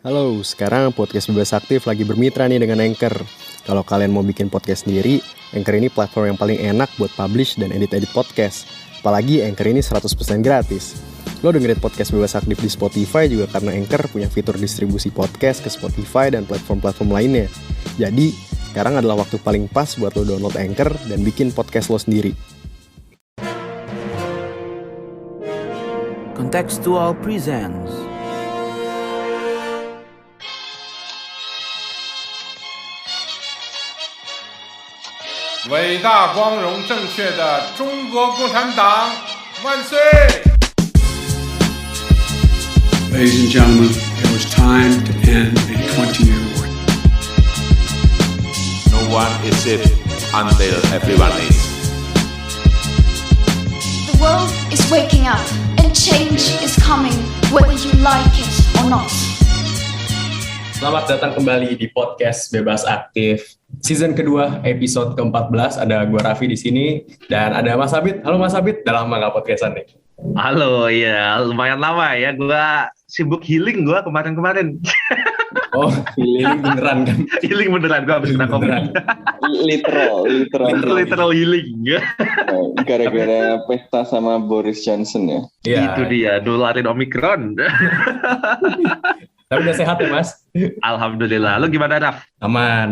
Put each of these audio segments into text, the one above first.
Halo, sekarang Podcast Bebas Aktif lagi bermitra nih dengan Anchor. Kalau kalian mau bikin podcast sendiri, Anchor ini platform yang paling enak buat publish dan edit-edit podcast. Apalagi Anchor ini 100% gratis. Lo dengerin Podcast Bebas Aktif di Spotify juga karena Anchor punya fitur distribusi podcast ke Spotify dan platform-platform lainnya. Jadi, sekarang adalah waktu paling pas buat lo download Anchor dan bikin podcast lo sendiri. Contextual presents. 伟大、光荣、正确的中国共产党万岁 Ladies and gentlemen, it was time to end a 20-year war. No one is safe until everyone is. The world is waking up and change is coming whether you like it or not. Selamat datang kembali di Podcast Bebas Aktif. Season kedua, episode ke-14. Ada gue Raffi di sini dan ada Mas Abid. Halo Mas Abid, udah lama nggak podcastan nih? Halo, ya lumayan lama ya. Gue sibuk healing gue kemarin-kemarin. Oh, healing beneran kan? Healing beneran, gue habis kena COVID. Literal healing. Gara-gara pesta sama Boris Johnson ya? Iya. Itu dia, nularin Omicron. Tapi udah sehat ya Mas? Alhamdulillah. Lu gimana, Raf? Aman.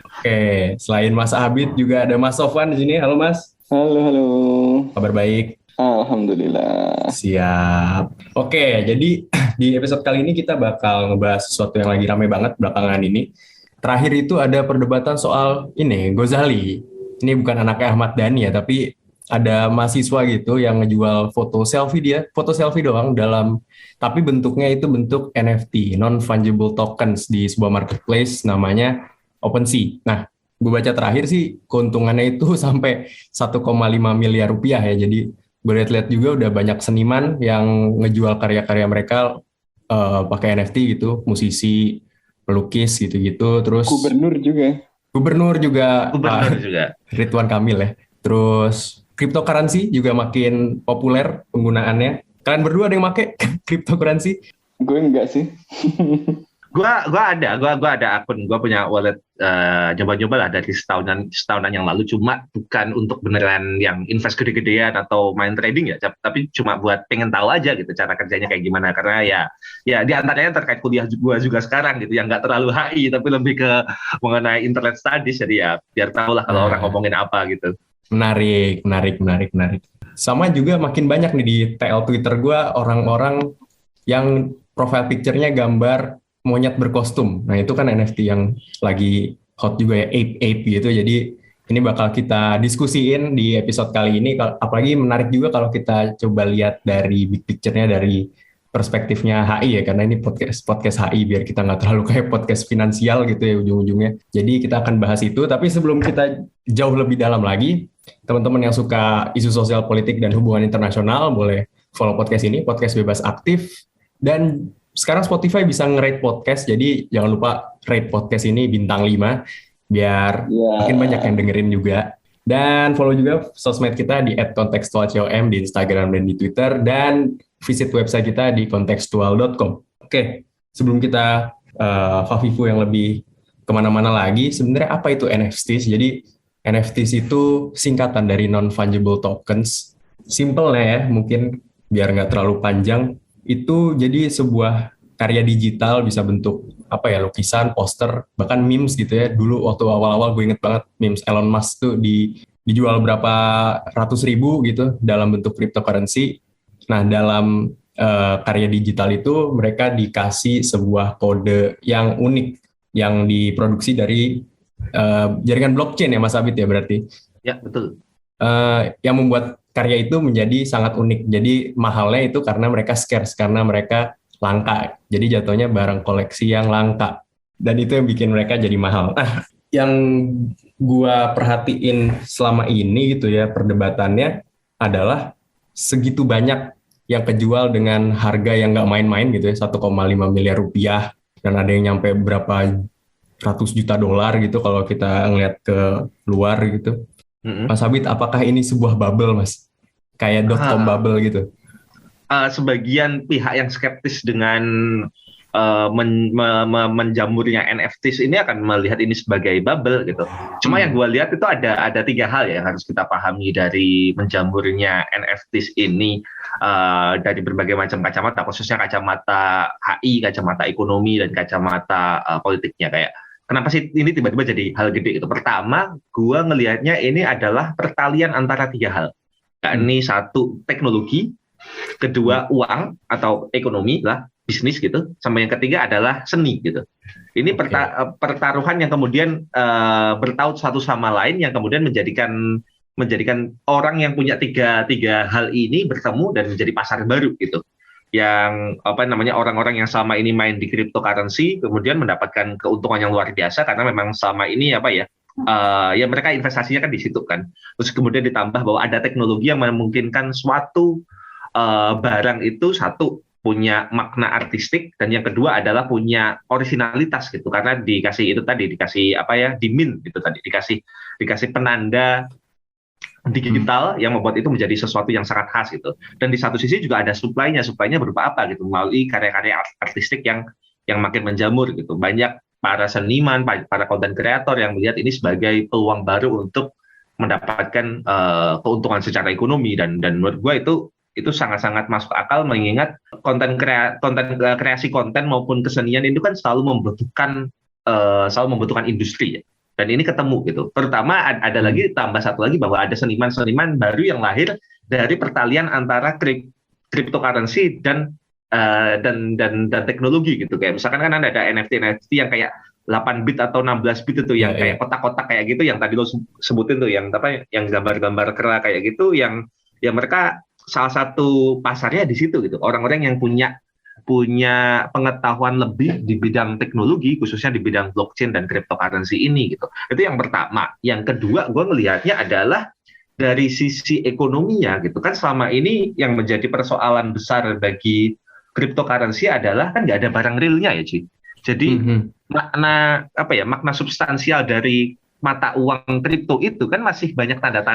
Oke, selain Mas Abid juga ada Mas Sofwan di sini. Halo Mas. Halo. Kabar baik? Alhamdulillah. Siap. Oke, jadi di episode kali ini kita bakal ngebahas sesuatu yang lagi rame banget belakangan ini. Terakhir itu ada perdebatan soal ini, Ghazali. Ini bukan anaknya Ahmad Dhani ya, tapi ada mahasiswa gitu yang ngejual foto selfie doang tapi bentuknya itu bentuk NFT, non-fungible tokens di sebuah marketplace namanya OpenSea. Nah, gue baca terakhir sih keuntungannya itu sampai 1,5 miliar rupiah ya. Jadi gue lihat-lihat juga udah banyak seniman yang ngejual karya-karya mereka pakai NFT gitu, musisi, pelukis gitu-gitu. Terus Gubernur juga. Ridwan Kamil ya. Terus cryptocurrency juga makin populer penggunaannya. Kalian berdua ada yang pakai cryptocurrency? Gue enggak sih. Gua ada akun, gua punya wallet coba-coba lah dari setahunan yang lalu, cuma bukan untuk beneran yang invest gede-gedean atau main trading ya, tapi cuma buat pengen tahu aja gitu cara kerjanya kayak gimana, karena ya di antaranya terkait kuliah gua juga sekarang gitu, yang nggak terlalu HI tapi lebih ke mengenai internet studies, jadi ya biar tahu lah kalau orang ngomongin apa gitu. Menarik. Sama juga makin banyak nih di TL Twitter gue orang-orang yang profile picture-nya gambar monyet berkostum. Nah itu kan NFT yang lagi hot juga ya, ape gitu. Jadi ini bakal kita diskusiin di episode kali ini. Apalagi menarik juga kalau kita coba lihat dari big picture-nya dari perspektifnya HI ya, karena ini podcast HI biar kita nggak terlalu kayak podcast finansial gitu ya ujung-ujungnya. Jadi kita akan bahas itu, tapi sebelum kita jauh lebih dalam lagi, teman-teman yang suka isu sosial politik dan hubungan internasional boleh follow podcast ini, Podcast Bebas Aktif. Dan sekarang Spotify bisa nge-rate podcast, jadi jangan lupa rate podcast ini bintang 5 biar makin banyak yang dengerin juga. Dan follow juga sosmed kita di @contextualcom di Instagram dan di Twitter, dan visit website kita di contextual.com. Oke, sebelum kita Fafifu yang lebih kemana-mana lagi, sebenarnya apa itu NFTs? Jadi NFTs itu singkatan dari non-fungible tokens. Simple ya, mungkin biar nggak terlalu panjang. Itu jadi sebuah karya digital, bisa bentuk lukisan, poster, bahkan memes gitu ya. Dulu waktu awal-awal gue inget banget memes Elon Musk tuh dijual berapa ratus ribu gitu dalam bentuk cryptocurrency. Nah, dalam karya digital itu mereka dikasih sebuah kode yang unik yang diproduksi dari jaringan blockchain ya Mas Abid ya berarti? Ya, betul. Yang membuat karya itu menjadi sangat unik. Jadi mahalnya itu karena mereka scarce, karena mereka langka. Jadi jatuhnya barang koleksi yang langka. Dan itu yang bikin mereka jadi mahal. Nah, yang gua perhatiin selama ini gitu ya perdebatannya adalah segitu banyak yang kejual dengan harga yang nggak main-main gitu ya, 1,5 miliar rupiah. Dan ada yang nyampe berapa ratus juta dolar gitu kalau kita ngeliat ke luar gitu. Mas Abid, apakah ini sebuah bubble Mas? Kayak .com bubble gitu? Sebagian pihak yang skeptis dengan menjamurnya NFTs ini akan melihat ini sebagai bubble gitu. Cuma yang gue lihat itu ada 3 hal ya yang harus kita pahami dari menjamurnya NFTs ini dari berbagai macam kacamata, khususnya kacamata HI, kacamata ekonomi, dan kacamata politiknya. Kayak kenapa sih ini tiba-tiba jadi hal gede gitu? Pertama, gue ngelihatnya ini adalah pertalian antara 3 hal. Ini 1 teknologi, kedua uang atau ekonomi lah, bisnis gitu, sama yang ketiga adalah seni gitu. Ini pertaruhan yang kemudian bertaut satu sama lain, yang kemudian menjadikan orang yang punya tiga hal ini bertemu dan menjadi pasar baru gitu. Yang orang-orang yang selama ini main di cryptocurrency kemudian mendapatkan keuntungan yang luar biasa karena memang selama ini ya mereka investasinya kan di situ kan. Terus kemudian ditambah bahwa ada teknologi yang memungkinkan suatu barang itu satu punya makna artistik, dan yang kedua adalah punya originalitas gitu, karena dikasih dimin gitu tadi, dikasih penanda digital yang membuat itu menjadi sesuatu yang sangat khas gitu. Dan di satu sisi juga ada supply-nya berupa apa gitu, melalui karya-karya artistik yang makin menjamur gitu. Banyak para seniman, para content creator yang melihat ini sebagai peluang baru untuk mendapatkan keuntungan secara ekonomi, dan menurut gue itu sangat-sangat masuk akal, mengingat kreasi konten maupun kesenian itu kan selalu membutuhkan industri ya. Dan ini ketemu gitu. Terutama ada lagi tambah satu lagi bahwa ada seniman-seniman baru yang lahir dari pertalian antara cryptocurrency dan teknologi gitu. Kayak misalkan kan ada NFT yang kayak 8 bit atau 16 bit itu yang kayak kotak-kotak kayak gitu, yang tadi lo sebutin tuh, yang gambar-gambar kera kayak gitu, yang mereka salah satu pasarnya di situ gitu. Orang-orang yang punya pengetahuan lebih di bidang teknologi, khususnya di bidang blockchain dan cryptocurrency ini gitu. Itu yang pertama. Yang kedua, gue melihatnya adalah dari sisi ekonominya gitu kan. Selama ini yang menjadi persoalan besar bagi cryptocurrency adalah kan nggak ada barang realnya ya, Ci. Jadi makna substansial dari mata uang kripto itu kan masih banyak tanda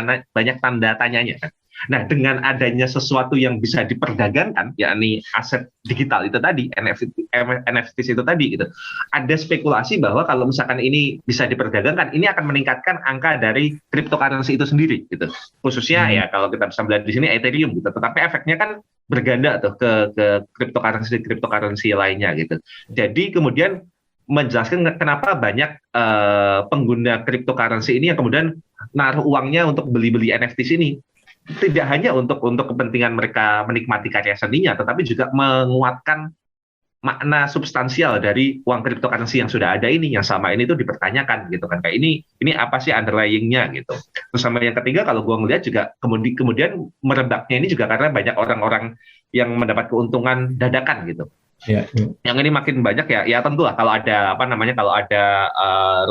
tanyanya kan. Nah, dengan adanya sesuatu yang bisa diperdagangkan, yakni aset digital itu tadi, NFTs itu tadi gitu, ada spekulasi bahwa kalau misalkan ini bisa diperdagangkan, ini akan meningkatkan angka dari cryptocurrency itu sendiri gitu. Khususnya ya kalau kita bisa melihat di sini Ethereum gitu. Tetapi efeknya kan berganda tuh ke cryptocurrency lainnya gitu. Jadi kemudian menjelaskan kenapa banyak pengguna cryptocurrency ini yang kemudian naruh uangnya untuk beli-beli NFTs ini. Tidak hanya untuk kepentingan mereka menikmati karya seninya, tetapi juga menguatkan makna substansial dari uang cryptocurrency yang sudah ada ini, yang selama ini tuh dipertanyakan gitu kan, kayak ini apa sih underlying-nya gitu. Terus sama yang ketiga, kalau gue ngelihat juga kemudian merebaknya ini juga karena banyak orang-orang yang mendapat keuntungan dadakan gitu. Yang ini makin banyak ya tentulah kalau ada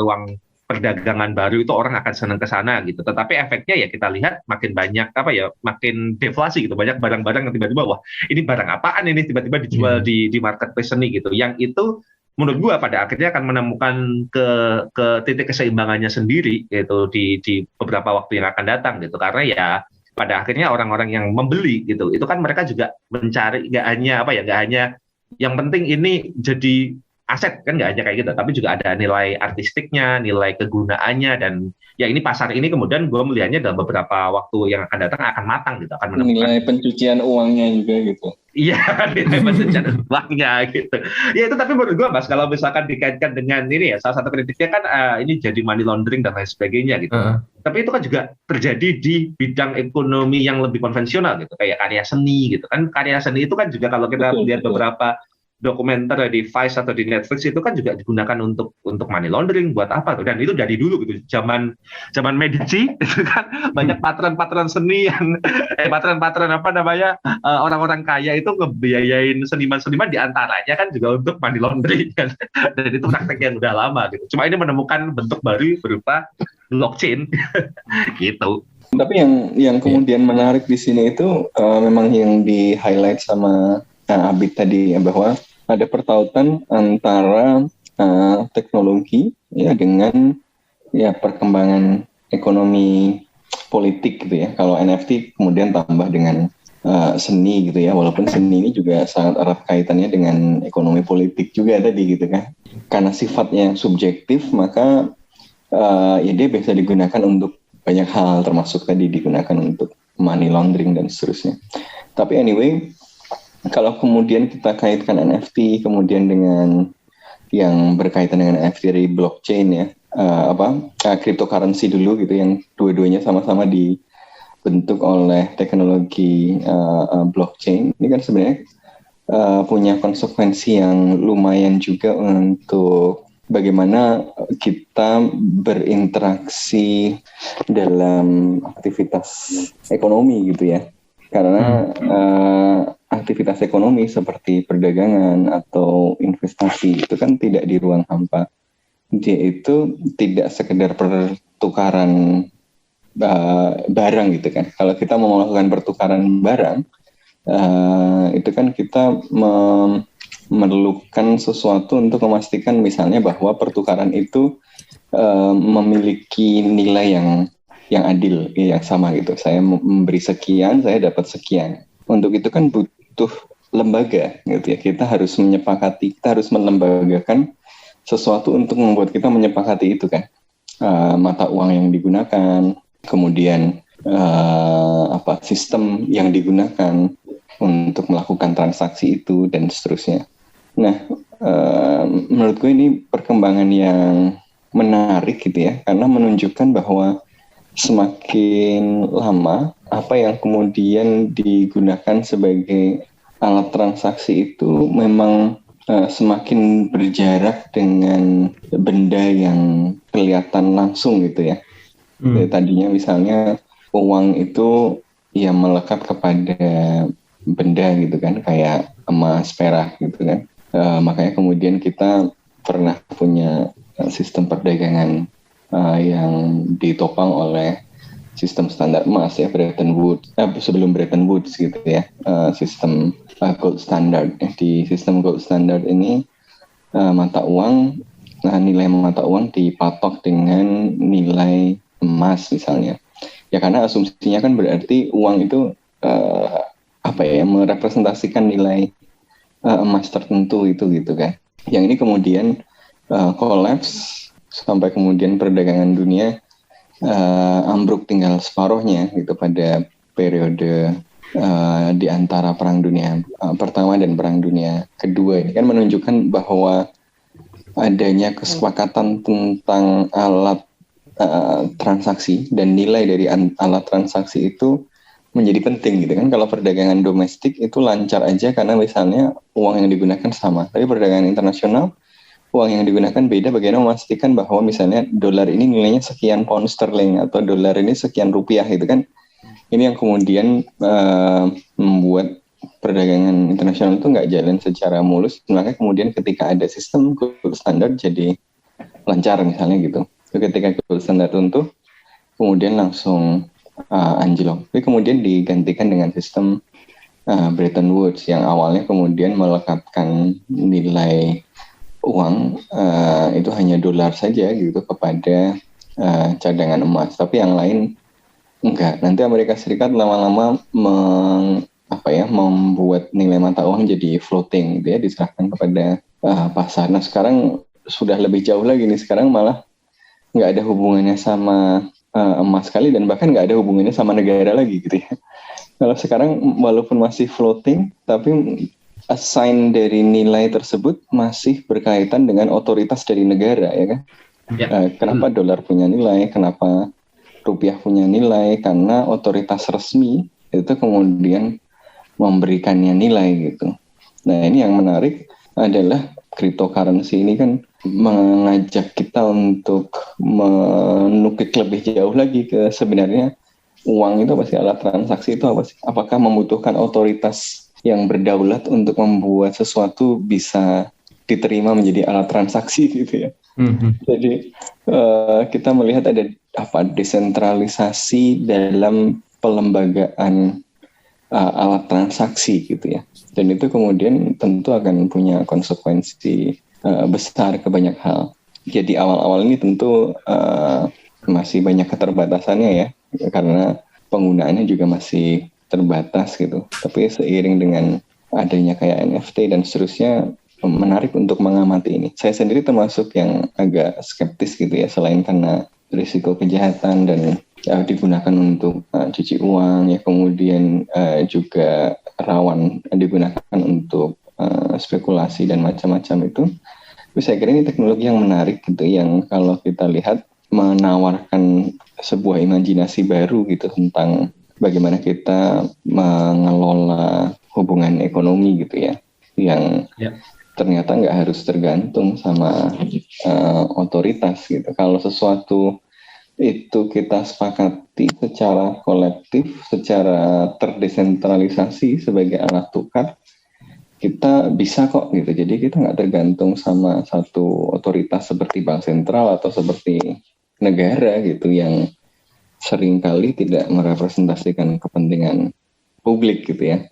ruang perdagangan baru itu orang akan senang ke sana gitu. Tetapi efeknya ya kita lihat makin banyak makin deflasi gitu. Banyak barang-barang yang tiba-tiba wah, ini barang apaan ini tiba-tiba dijual di marketplace seni gitu. Yang itu menurut gua pada akhirnya akan menemukan ke titik keseimbangannya sendiri gitu di beberapa waktu yang akan datang gitu. Karena ya pada akhirnya orang-orang yang membeli gitu, itu kan mereka juga mencari nggak hanya yang penting ini jadi aset kan, nggak hanya kayak gitu, tapi juga ada nilai artistiknya, nilai kegunaannya, dan ya ini pasar ini kemudian gue melihatnya dalam beberapa waktu yang akan datang akan matang gitu, akan menemukan nilai pencucian uangnya juga gitu. Iya, nilai pencucian uangnya gitu. Ya itu, tapi menurut gue Mas, kalau misalkan dikaitkan dengan ini ya, salah satu kritiknya kan ini jadi money laundering dan lain sebagainya gitu. Tapi itu kan juga terjadi di bidang ekonomi yang lebih konvensional gitu, kayak karya seni gitu kan. Karya seni itu kan juga kalau kita lihat beberapa dokumenter di Vice atau di Netflix itu kan juga digunakan untuk money laundering, buat apa tuh? Dan itu dari dulu gitu, zaman Medici itu kan banyak patron seni yang patron orang-orang kaya itu ngebiayain seniman-seniman, diantaranya kan juga untuk money laundering kan. Dan itu praktek yang udah lama gitu. Cuma ini menemukan bentuk baru berupa blockchain gitu. Tapi yang kemudian menarik di sini itu memang yang di highlight sama Abid tadi ya, bahwa ada pertautan antara teknologi ya dengan ya perkembangan ekonomi politik gitu ya. Kalau NFT kemudian tambah dengan seni gitu ya, walaupun seni ini juga sangat erat kaitannya dengan ekonomi politik juga tadi gitu kan. Karena sifatnya subjektif, maka ya dia bisa digunakan untuk banyak hal, termasuk tadi digunakan untuk money laundering dan seterusnya. Tapi anyway, kalau kemudian kita kaitkan NFT kemudian dengan yang berkaitan dengan NFT dari blockchain ya, cryptocurrency dulu gitu, yang dua-duanya sama-sama dibentuk oleh teknologi blockchain. Ini kan sebenarnya punya konsekuensi yang lumayan juga untuk bagaimana kita berinteraksi dalam aktivitas ekonomi gitu ya. Karena aktivitas ekonomi seperti perdagangan atau investasi itu kan tidak di ruang hampa. Dia itu tidak sekedar pertukaran barang gitu kan. Kalau kita mau melakukan pertukaran barang, itu kan kita memerlukan sesuatu untuk memastikan misalnya bahwa pertukaran itu memiliki nilai yang adil, yang sama gitu. Saya memberi sekian, saya dapat sekian. Untuk itu kan butuh lembaga gitu ya. Kita harus menyepakati, kita harus melembagakan sesuatu untuk membuat kita menyepakati itu kan. Mata uang yang digunakan, kemudian sistem yang digunakan untuk melakukan transaksi itu dan seterusnya. Nah, menurutku ini perkembangan yang menarik gitu ya, karena menunjukkan bahwa semakin lama apa yang kemudian digunakan sebagai alat transaksi itu memang semakin berjarak dengan benda yang kelihatan langsung gitu ya. Jadi, tadinya misalnya uang itu ya melekat kepada benda gitu kan, kayak emas, perak gitu kan. Makanya kemudian kita pernah punya sistem perdagangan yang ditopang oleh sistem standar emas ya, Bretton Woods, sebelum Bretton Woods gitu ya, sistem gold standard. Di sistem gold standard ini nilai mata uang dipatok dengan nilai emas misalnya. Ya karena asumsinya kan berarti uang itu merepresentasikan nilai emas tertentu itu gitu kan. Yang ini kemudian collapse sampai kemudian perdagangan dunia ambruk tinggal separuhnya gitu pada periode di antara Perang Dunia Pertama dan Perang Dunia Kedua. Ini kan menunjukkan bahwa adanya kesepakatan tentang alat transaksi dan nilai dari alat transaksi itu menjadi penting gitu kan. Kalau perdagangan domestik itu lancar aja karena misalnya uang yang digunakan sama, tapi perdagangan internasional uang yang digunakan beda. Bagaimana memastikan bahwa misalnya dolar ini nilainya sekian pound sterling atau dolar ini sekian rupiah gitu kan. Ini yang kemudian membuat perdagangan internasional itu nggak jalan secara mulus. Makanya kemudian ketika ada sistem gold standard jadi lancar misalnya gitu. Ketika gold standard runtuh kemudian langsung anjlok. Tapi kemudian digantikan dengan sistem Bretton Woods yang awalnya kemudian melekatkan nilai uang itu hanya dolar saja gitu kepada cadangan emas, tapi yang lain enggak. Nanti Amerika Serikat lama-lama membuat nilai mata uang jadi floating gitu ya, diserahkan kepada pasar. Nah sekarang sudah lebih jauh lagi nih, sekarang malah nggak ada hubungannya sama emas sekali dan bahkan nggak ada hubungannya sama negara lagi gitu ya. Kalau sekarang walaupun masih floating, tapi assign dari nilai tersebut masih berkaitan dengan otoritas dari negara ya kan. Ya. Kenapa dolar punya nilai, kenapa rupiah punya nilai, karena otoritas resmi itu kemudian memberikannya nilai gitu. Nah ini yang menarik adalah cryptocurrency ini kan mengajak kita untuk menukik lebih jauh lagi ke sebenarnya uang itu apa sih, alat transaksi itu apa sih? Apakah membutuhkan otoritas yang berdaulat untuk membuat sesuatu bisa diterima menjadi alat transaksi gitu ya? Jadi kita melihat ada desentralisasi dalam pelembagaan alat transaksi gitu ya. Dan itu kemudian tentu akan punya konsekuensi besar ke banyak hal. Jadi awal-awal ini tentu masih banyak keterbatasannya ya, karena penggunaannya juga masih terbatas gitu. Tapi seiring dengan adanya kayak NFT dan seterusnya, menarik untuk mengamati ini. Saya sendiri termasuk yang agak skeptis gitu ya, selain karena risiko kejahatan dan digunakan untuk cuci uang ya, kemudian juga rawan digunakan untuk spekulasi dan macam-macam itu. Tapi saya kira ini teknologi yang menarik gitu, yang kalau kita lihat menawarkan sebuah imajinasi baru gitu tentang bagaimana kita mengelola hubungan ekonomi gitu ya, yang ternyata nggak harus tergantung sama otoritas gitu. Kalau sesuatu itu kita sepakati secara kolektif, secara terdesentralisasi sebagai alat tukar, kita bisa kok gitu. Jadi kita nggak tergantung sama satu otoritas seperti bank sentral atau seperti negara gitu, yang seringkali tidak merepresentasikan kepentingan publik gitu ya.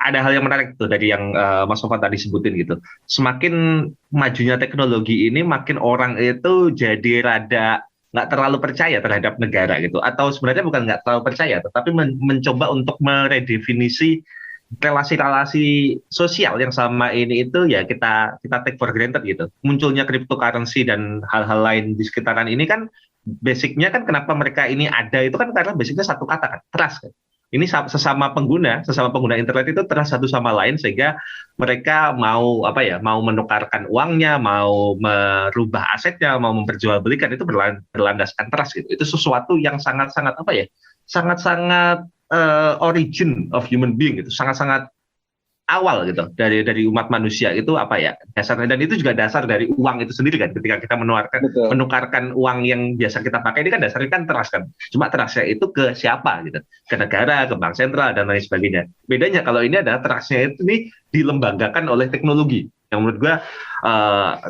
Ada hal yang menarik tuh dari yang Mas Sofan tadi sebutin gitu. Semakin majunya teknologi ini, makin orang itu jadi rada nggak terlalu percaya terhadap negara gitu. Atau sebenarnya bukan nggak terlalu percaya, tetapi mencoba untuk meredefinisi relasi-relasi sosial yang selama ini itu ya kita take for granted gitu. Munculnya cryptocurrency dan hal-hal lain di sekitaran ini kan basicnya kan kenapa mereka ini ada itu kan karena basicnya satu kata kan, trust kan. Ini sesama pengguna internet itu trust satu sama lain, sehingga mereka mau mau menukarkan uangnya, mau merubah asetnya, mau memperjualbelikan itu berlandaskan trust gitu. Itu sesuatu yang sangat-sangat sangat-sangat origin of human being gitu, sangat-sangat awal gitu dari umat manusia itu dasarnya, dan itu juga dasar dari uang itu sendiri kan, ketika kita menukarkan uang yang biasa kita pakai ini kan dasarnya kan trust kan, cuma trustnya itu ke siapa gitu, ke negara, ke bank sentral dan lain sebagainya. Bedanya kalau ini adalah trustnya itu nih dilembagakan oleh teknologi, yang menurut gua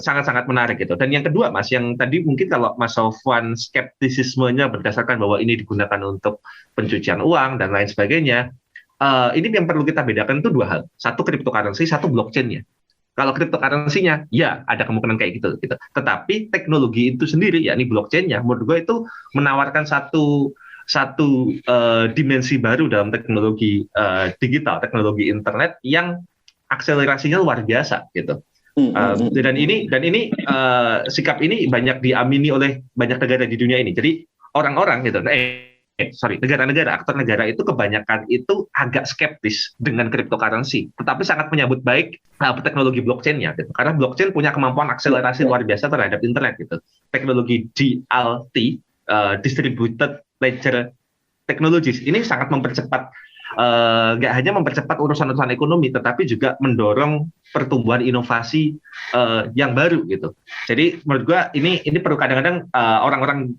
sangat-sangat menarik gitu. Dan yang kedua Mas, yang tadi mungkin kalau Mas Sofwan skeptisismenya berdasarkan bahwa ini digunakan untuk pencucian uang dan lain sebagainya, ini yang perlu kita bedakan itu dua hal. Satu cryptocurrency, satu blockchain-nya. Kalau cryptocurrency-nya, ya ada kemungkinan kayak gitu. Tetapi teknologi itu sendiri, yakni blockchain-nya, menurut gue itu menawarkan satu dimensi baru dalam teknologi digital, teknologi internet yang akselerasinya luar biasa gitu. Dan ini sikap ini banyak diamini oleh banyak negara di dunia ini. Jadi orang-orang gitu, negara-negara, aktor negara itu kebanyakan itu agak skeptis dengan cryptocurrency, tetapi sangat menyambut baik teknologi blockchain-nya gitu. Karena blockchain punya kemampuan akselerasi luar biasa terhadap internet gitu. Teknologi DLT, Distributed Ledger Technologies, ini sangat mempercepat, nggak hanya mempercepat urusan-urusan ekonomi, tetapi juga mendorong pertumbuhan inovasi yang baru gitu. Jadi menurut gua ini perlu kadang-kadang orang-orang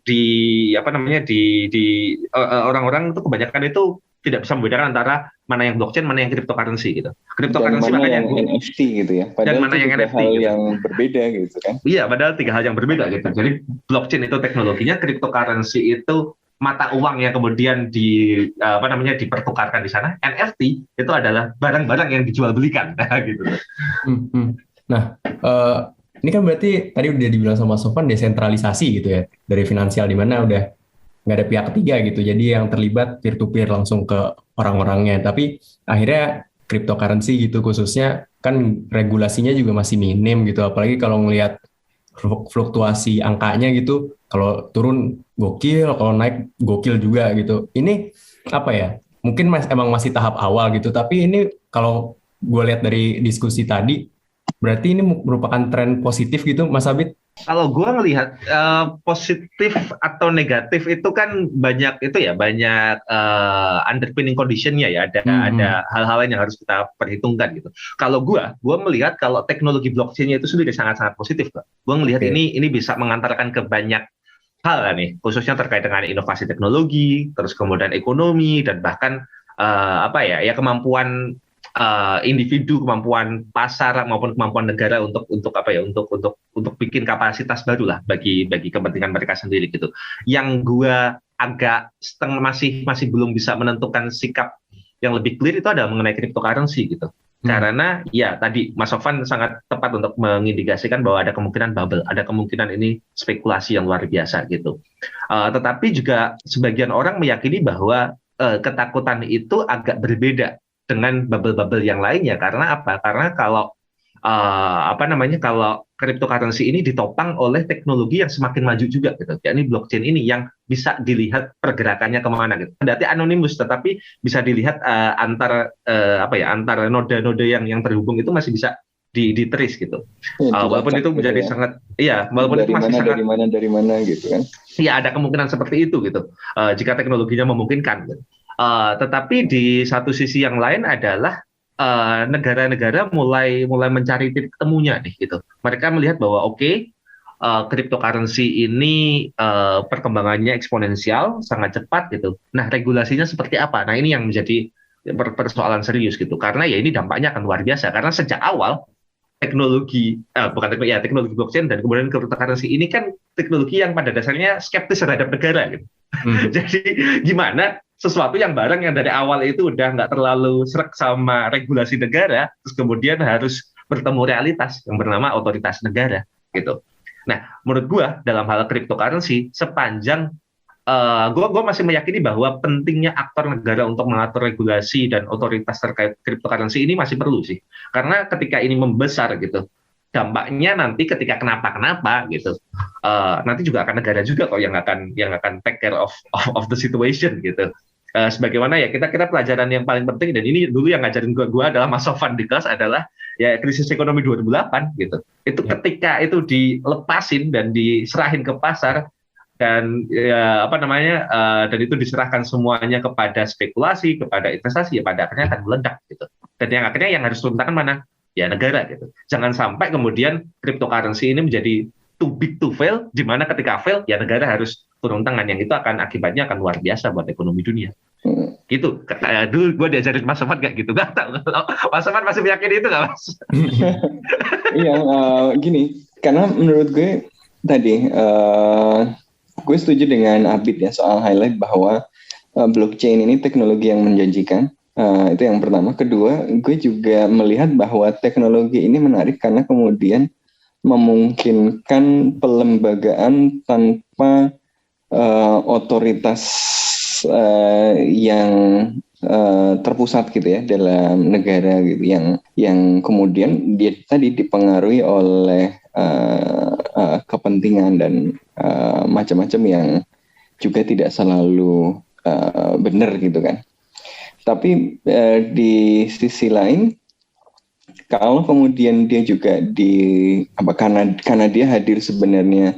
orang-orang itu kebanyakan itu tidak bisa membedakan antara mana yang blockchain, mana yang cryptocurrency gitu. Cryptocurrency dan mana makanya yang NFT gitu ya. Padahal dan mana yang NFT hal gitu. yang berbeda gitu kan. Iya, padahal tiga hal yang berbeda gitu. Jadi blockchain itu teknologinya, cryptocurrency itu mata uang yang kemudian dipertukarkan di sana. NFT itu adalah barang-barang yang dijual belikan gitu. Nah, ini kan berarti tadi udah dibilang sama Sofan desentralisasi gitu ya, dari finansial, di mana udah nggak ada pihak ketiga gitu, jadi yang terlibat peer to peer langsung ke orang-orangnya. Tapi akhirnya cryptocurrency gitu khususnya kan regulasinya juga masih minim gitu, apalagi kalau ngelihat fluktuasi angkanya gitu, kalau turun gokil, kalau naik gokil juga gitu. Ini mungkin emang masih tahap awal gitu, tapi ini kalau gue lihat dari diskusi tadi, berarti ini merupakan tren positif gitu Mas Abid? Kalau gue ngelihat positif atau negatif itu kan banyak underpinning condition-nya ya, ada hal-hal lain yang harus kita perhitungkan gitu. Kalau gue melihat kalau teknologi blockchain-nya itu sendiri sangat-sangat positif, Pak. Gue melihat ini bisa mengantarkan ke banyak hal kan nih, khususnya terkait dengan inovasi teknologi, terus kemudian ekonomi, dan bahkan kemampuan individu, kemampuan pasar maupun kemampuan negara untuk bikin kapasitas baru lah bagi kepentingan mereka sendiri gitu. Yang gua agak masih belum bisa menentukan sikap yang lebih clear itu adalah mengenai cryptocurrency gitu. Karena ya tadi Mas Sofan sangat tepat untuk mengindikasikan bahwa ada kemungkinan bubble, ada kemungkinan ini spekulasi yang luar biasa gitu. Tetapi juga sebagian orang meyakini bahwa ketakutan itu agak berbeda dengan bubble-bubble yang lainnya. Karena apa? Karena kalau kalau cryptocurrency ini ditopang oleh teknologi yang semakin maju juga gitu. Yakni blockchain ini yang bisa dilihat pergerakannya kemana gitu. Berarti anonimus, tetapi bisa dilihat antar node-node yang terhubung itu masih bisa di-trace gitu. Walaupun itu menjadi sangat, walaupun itu masih sangat dari mana gitu kan. Iya, ada kemungkinan seperti itu gitu. Jika teknologinya memungkinkan gitu. Tetapi di satu sisi yang lain adalah negara-negara mulai mencari titik temunya nih gitu. Mereka melihat bahwa cryptocurrency ini perkembangannya eksponensial, sangat cepat gitu. Nah, regulasinya seperti apa? Nah, ini yang menjadi persoalan serius gitu. Karena ya ini dampaknya akan luar biasa. Karena sejak awal teknologi blockchain dan kemudian cryptocurrency ini kan teknologi yang pada dasarnya skeptis terhadap negara gitu. Jadi gimana sesuatu barang yang dari awal itu udah nggak terlalu srek sama regulasi negara, terus kemudian harus bertemu realitas yang bernama otoritas negara gitu. Nah, menurut gua dalam hal cryptocurrency sepanjang gua masih meyakini bahwa pentingnya aktor negara untuk mengatur regulasi dan otoritas terkait cryptocurrency ini masih perlu sih. Karena ketika ini membesar gitu, dampaknya nanti ketika kenapa gitu, nanti juga akan negara juga kok yang akan take care of the situation gitu. Sebagaimana ya kita pelajaran yang paling penting, dan ini dulu yang ngajarin gua adalah Mas Sofan di kelas adalah ya krisis ekonomi 2008 gitu. Itu ketika itu dilepasin dan diserahin ke pasar dan dan itu diserahkan semuanya kepada spekulasi, kepada investasi, ya pada akhirnya akan meledak gitu. Dan yang akhirnya yang harus turun tangan mana? Ya negara gitu. Jangan sampai kemudian cryptocurrency ini menjadi too big to fail, di mana ketika fail ya negara harus turun tangan, yang itu akan akibatnya akan luar biasa buat ekonomi dunia. Gitu. Dulu gue diajarin Mas Sofan kayak gitu. Gak tahu Mas Sofan masih meyakini itu nggak Mas? Iya, gini, karena menurut gue tadi gue setuju dengan Abid ya soal highlight bahwa blockchain ini teknologi yang menjanjikan. Itu yang pertama. Kedua, gue juga melihat bahwa teknologi ini menarik karena kemudian memungkinkan pelembagaan tanpa otoritas yang terpusat gitu ya dalam negara gitu, yang kemudian dia tadi dipengaruhi oleh kepentingan dan macam-macam yang juga tidak selalu benar gitu kan. Tapi di sisi lain, kalau kemudian dia juga karena dia hadir sebenarnya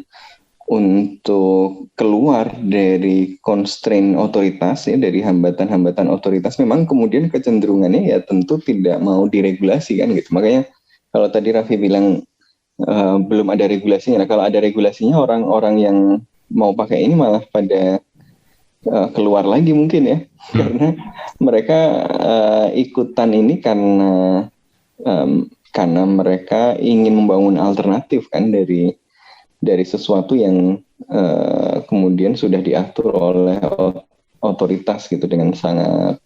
untuk keluar dari constraint otoritas ya, dari hambatan-hambatan otoritas, memang kemudian kecenderungannya ya tentu tidak mau diregulasi kan gitu. Makanya kalau tadi Raffi bilang belum ada regulasinya, nah, kalau ada regulasinya orang-orang yang mau pakai ini malah pada keluar lagi mungkin ya, karena mereka ikutan ini karena mereka ingin membangun alternatif kan dari sesuatu yang kemudian sudah diatur oleh otoritas gitu dengan sangat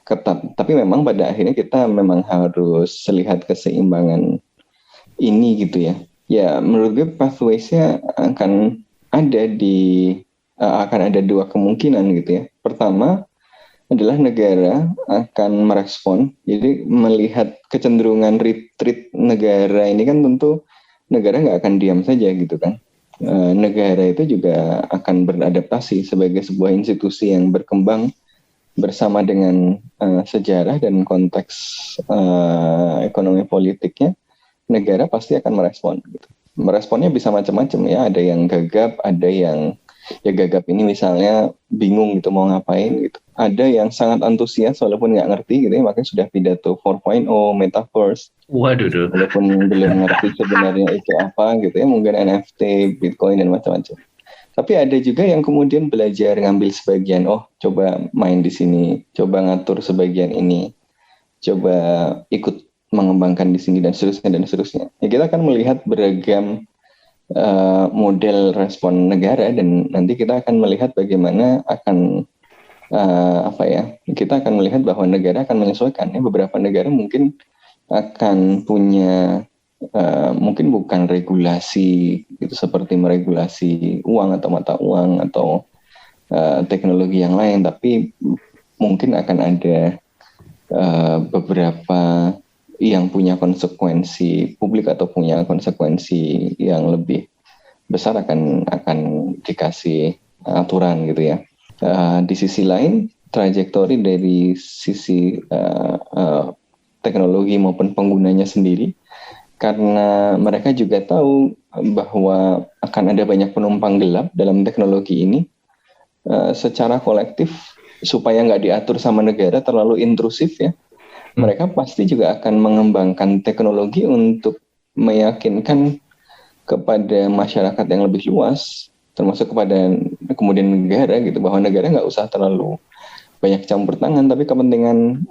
ketat. Tapi memang pada akhirnya kita memang harus lihat keseimbangan ini gitu ya. Ya menurut gue pathways-nya akan ada dua kemungkinan gitu ya. Pertama adalah negara akan merespon. Jadi melihat kecenderungan retreat negara ini kan tentu negara nggak akan diam saja gitu kan. Negara itu juga akan beradaptasi sebagai sebuah institusi yang berkembang bersama dengan sejarah dan konteks ekonomi politiknya. Negara pasti akan merespon gitu. Meresponnya bisa macam-macam ya, ada yang gagap, ada yang ya gagap ini misalnya bingung gitu mau ngapain gitu. Ada yang sangat antusias walaupun nggak ngerti gitu ya, makanya sudah pidato 4.0, metaverse. Waduh. Walaupun belum ngerti sebenarnya itu apa gitu ya, mungkin NFT, Bitcoin dan macam-macam. Tapi ada juga yang kemudian belajar ngambil sebagian, coba main di sini, coba ngatur sebagian ini, coba ikut mengembangkan di sini dan seterusnya. Ya, kita akan melihat beragam model respon negara dan nanti kita akan melihat bagaimana akan kita akan melihat bahwa negara akan menyesuaikan ya. Beberapa negara mungkin akan punya mungkin bukan regulasi gitu seperti meregulasi uang atau mata uang atau teknologi yang lain, tapi mungkin akan ada beberapa yang punya konsekuensi publik atau punya konsekuensi yang lebih besar akan dikasih aturan gitu ya. Di sisi lain, trajektori dari sisi teknologi maupun penggunanya sendiri, karena mereka juga tahu bahwa akan ada banyak penumpang gelap dalam teknologi ini, secara kolektif supaya nggak diatur sama negara terlalu intrusif ya, mereka pasti juga akan mengembangkan teknologi untuk meyakinkan kepada masyarakat yang lebih luas, termasuk kepada kemudian negara gitu, bahwa negara nggak usah terlalu banyak campur tangan, tapi kepentingan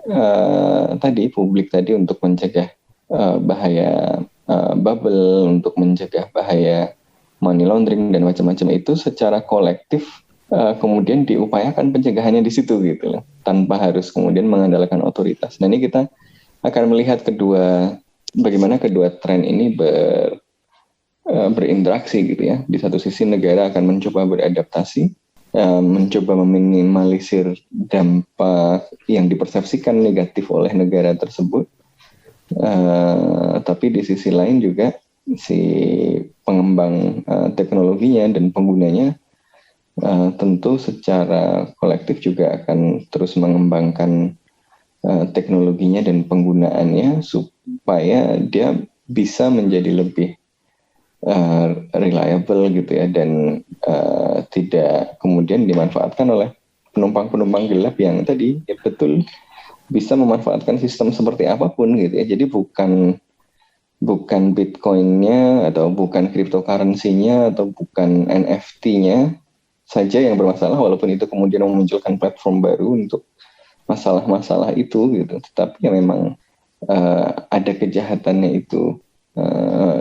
publik tadi untuk mencegah bahaya bubble, untuk mencegah bahaya money laundering dan macam-macam itu secara kolektif kemudian diupayakan pencegahannya di situ gitu loh, tanpa harus kemudian mengandalkan otoritas. Nah, ini kita akan melihat bagaimana kedua tren ini berinteraksi gitu ya. Di satu sisi negara akan mencoba beradaptasi, mencoba meminimalisir dampak yang dipersepsikan negatif oleh negara tersebut. Tapi di sisi lain juga si pengembang teknologinya dan penggunanya tentu secara kolektif juga akan terus mengembangkan teknologinya dan penggunaannya supaya dia bisa menjadi lebih reliable gitu ya, dan tidak kemudian dimanfaatkan oleh penumpang-penumpang gelap yang tadi ya betul bisa memanfaatkan sistem seperti apapun gitu ya. Jadi bukan Bitcoin-nya atau bukan cryptocurrency-nya atau bukan NFT-nya saja yang bermasalah, walaupun itu kemudian memunculkan platform baru untuk masalah-masalah itu gitu. Tetapi ya memang ada kejahatannya itu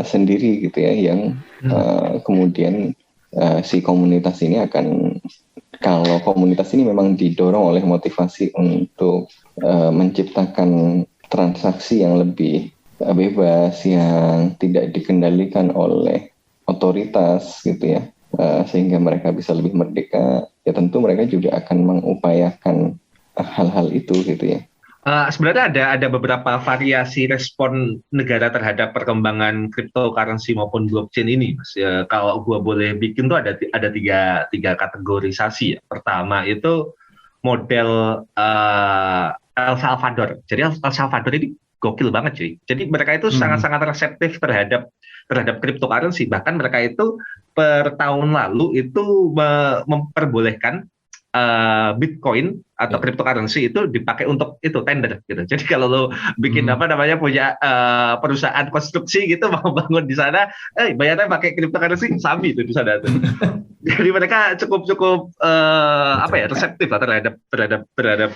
sendiri gitu ya, yang kemudian si komunitas ini akan, kalau komunitas ini memang didorong oleh motivasi untuk menciptakan transaksi yang lebih bebas, yang tidak dikendalikan oleh otoritas gitu ya, sehingga mereka bisa lebih merdeka, ya tentu mereka juga akan mengupayakan hal-hal itu gitu ya. Sebenarnya ada beberapa variasi respon negara terhadap perkembangan cryptocurrency maupun blockchain ini, Mas. Ya, kalau gua boleh bikin tuh ada tiga kategorisasi ya. Pertama itu model El Salvador. Jadi El Salvador ini gokil banget cuy. Jadi mereka itu sangat-sangat reseptif terhadap cryptocurrency. Bahkan mereka itu per tahun lalu itu memperbolehkan Bitcoin atau cryptocurrency itu dipakai untuk itu tender gitu. Jadi kalau lo bikin punya perusahaan konstruksi gitu, mau bangun di sana, bayarnya pakai cryptocurrency, sabi itu di sana tuh. Jadi mereka cukup reseptif lah terhadap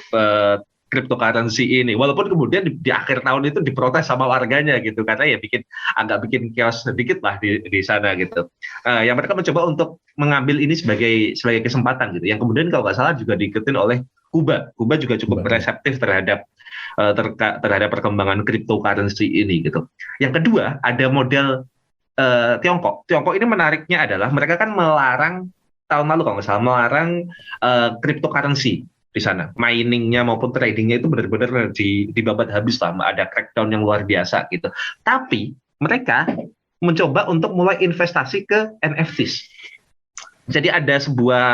cryptocurrency ini, walaupun kemudian di akhir tahun itu diprotes sama warganya gitu, karena ya agak bikin chaos sedikit lah di sana gitu. Yang mereka mencoba untuk mengambil ini sebagai kesempatan gitu, yang kemudian kalau nggak salah juga diikutin oleh Kuba juga cukup reseptif terhadap perkembangan cryptocurrency ini gitu. Yang kedua ada model Tiongkok ini menariknya adalah mereka kan melarang tahun lalu kalau nggak salah melarang cryptocurrency di sana, miningnya maupun tradingnya itu benar-benar dibabat habis lah, ada crackdown yang luar biasa gitu. Tapi mereka mencoba untuk mulai investasi ke NFTs. Jadi ada sebuah,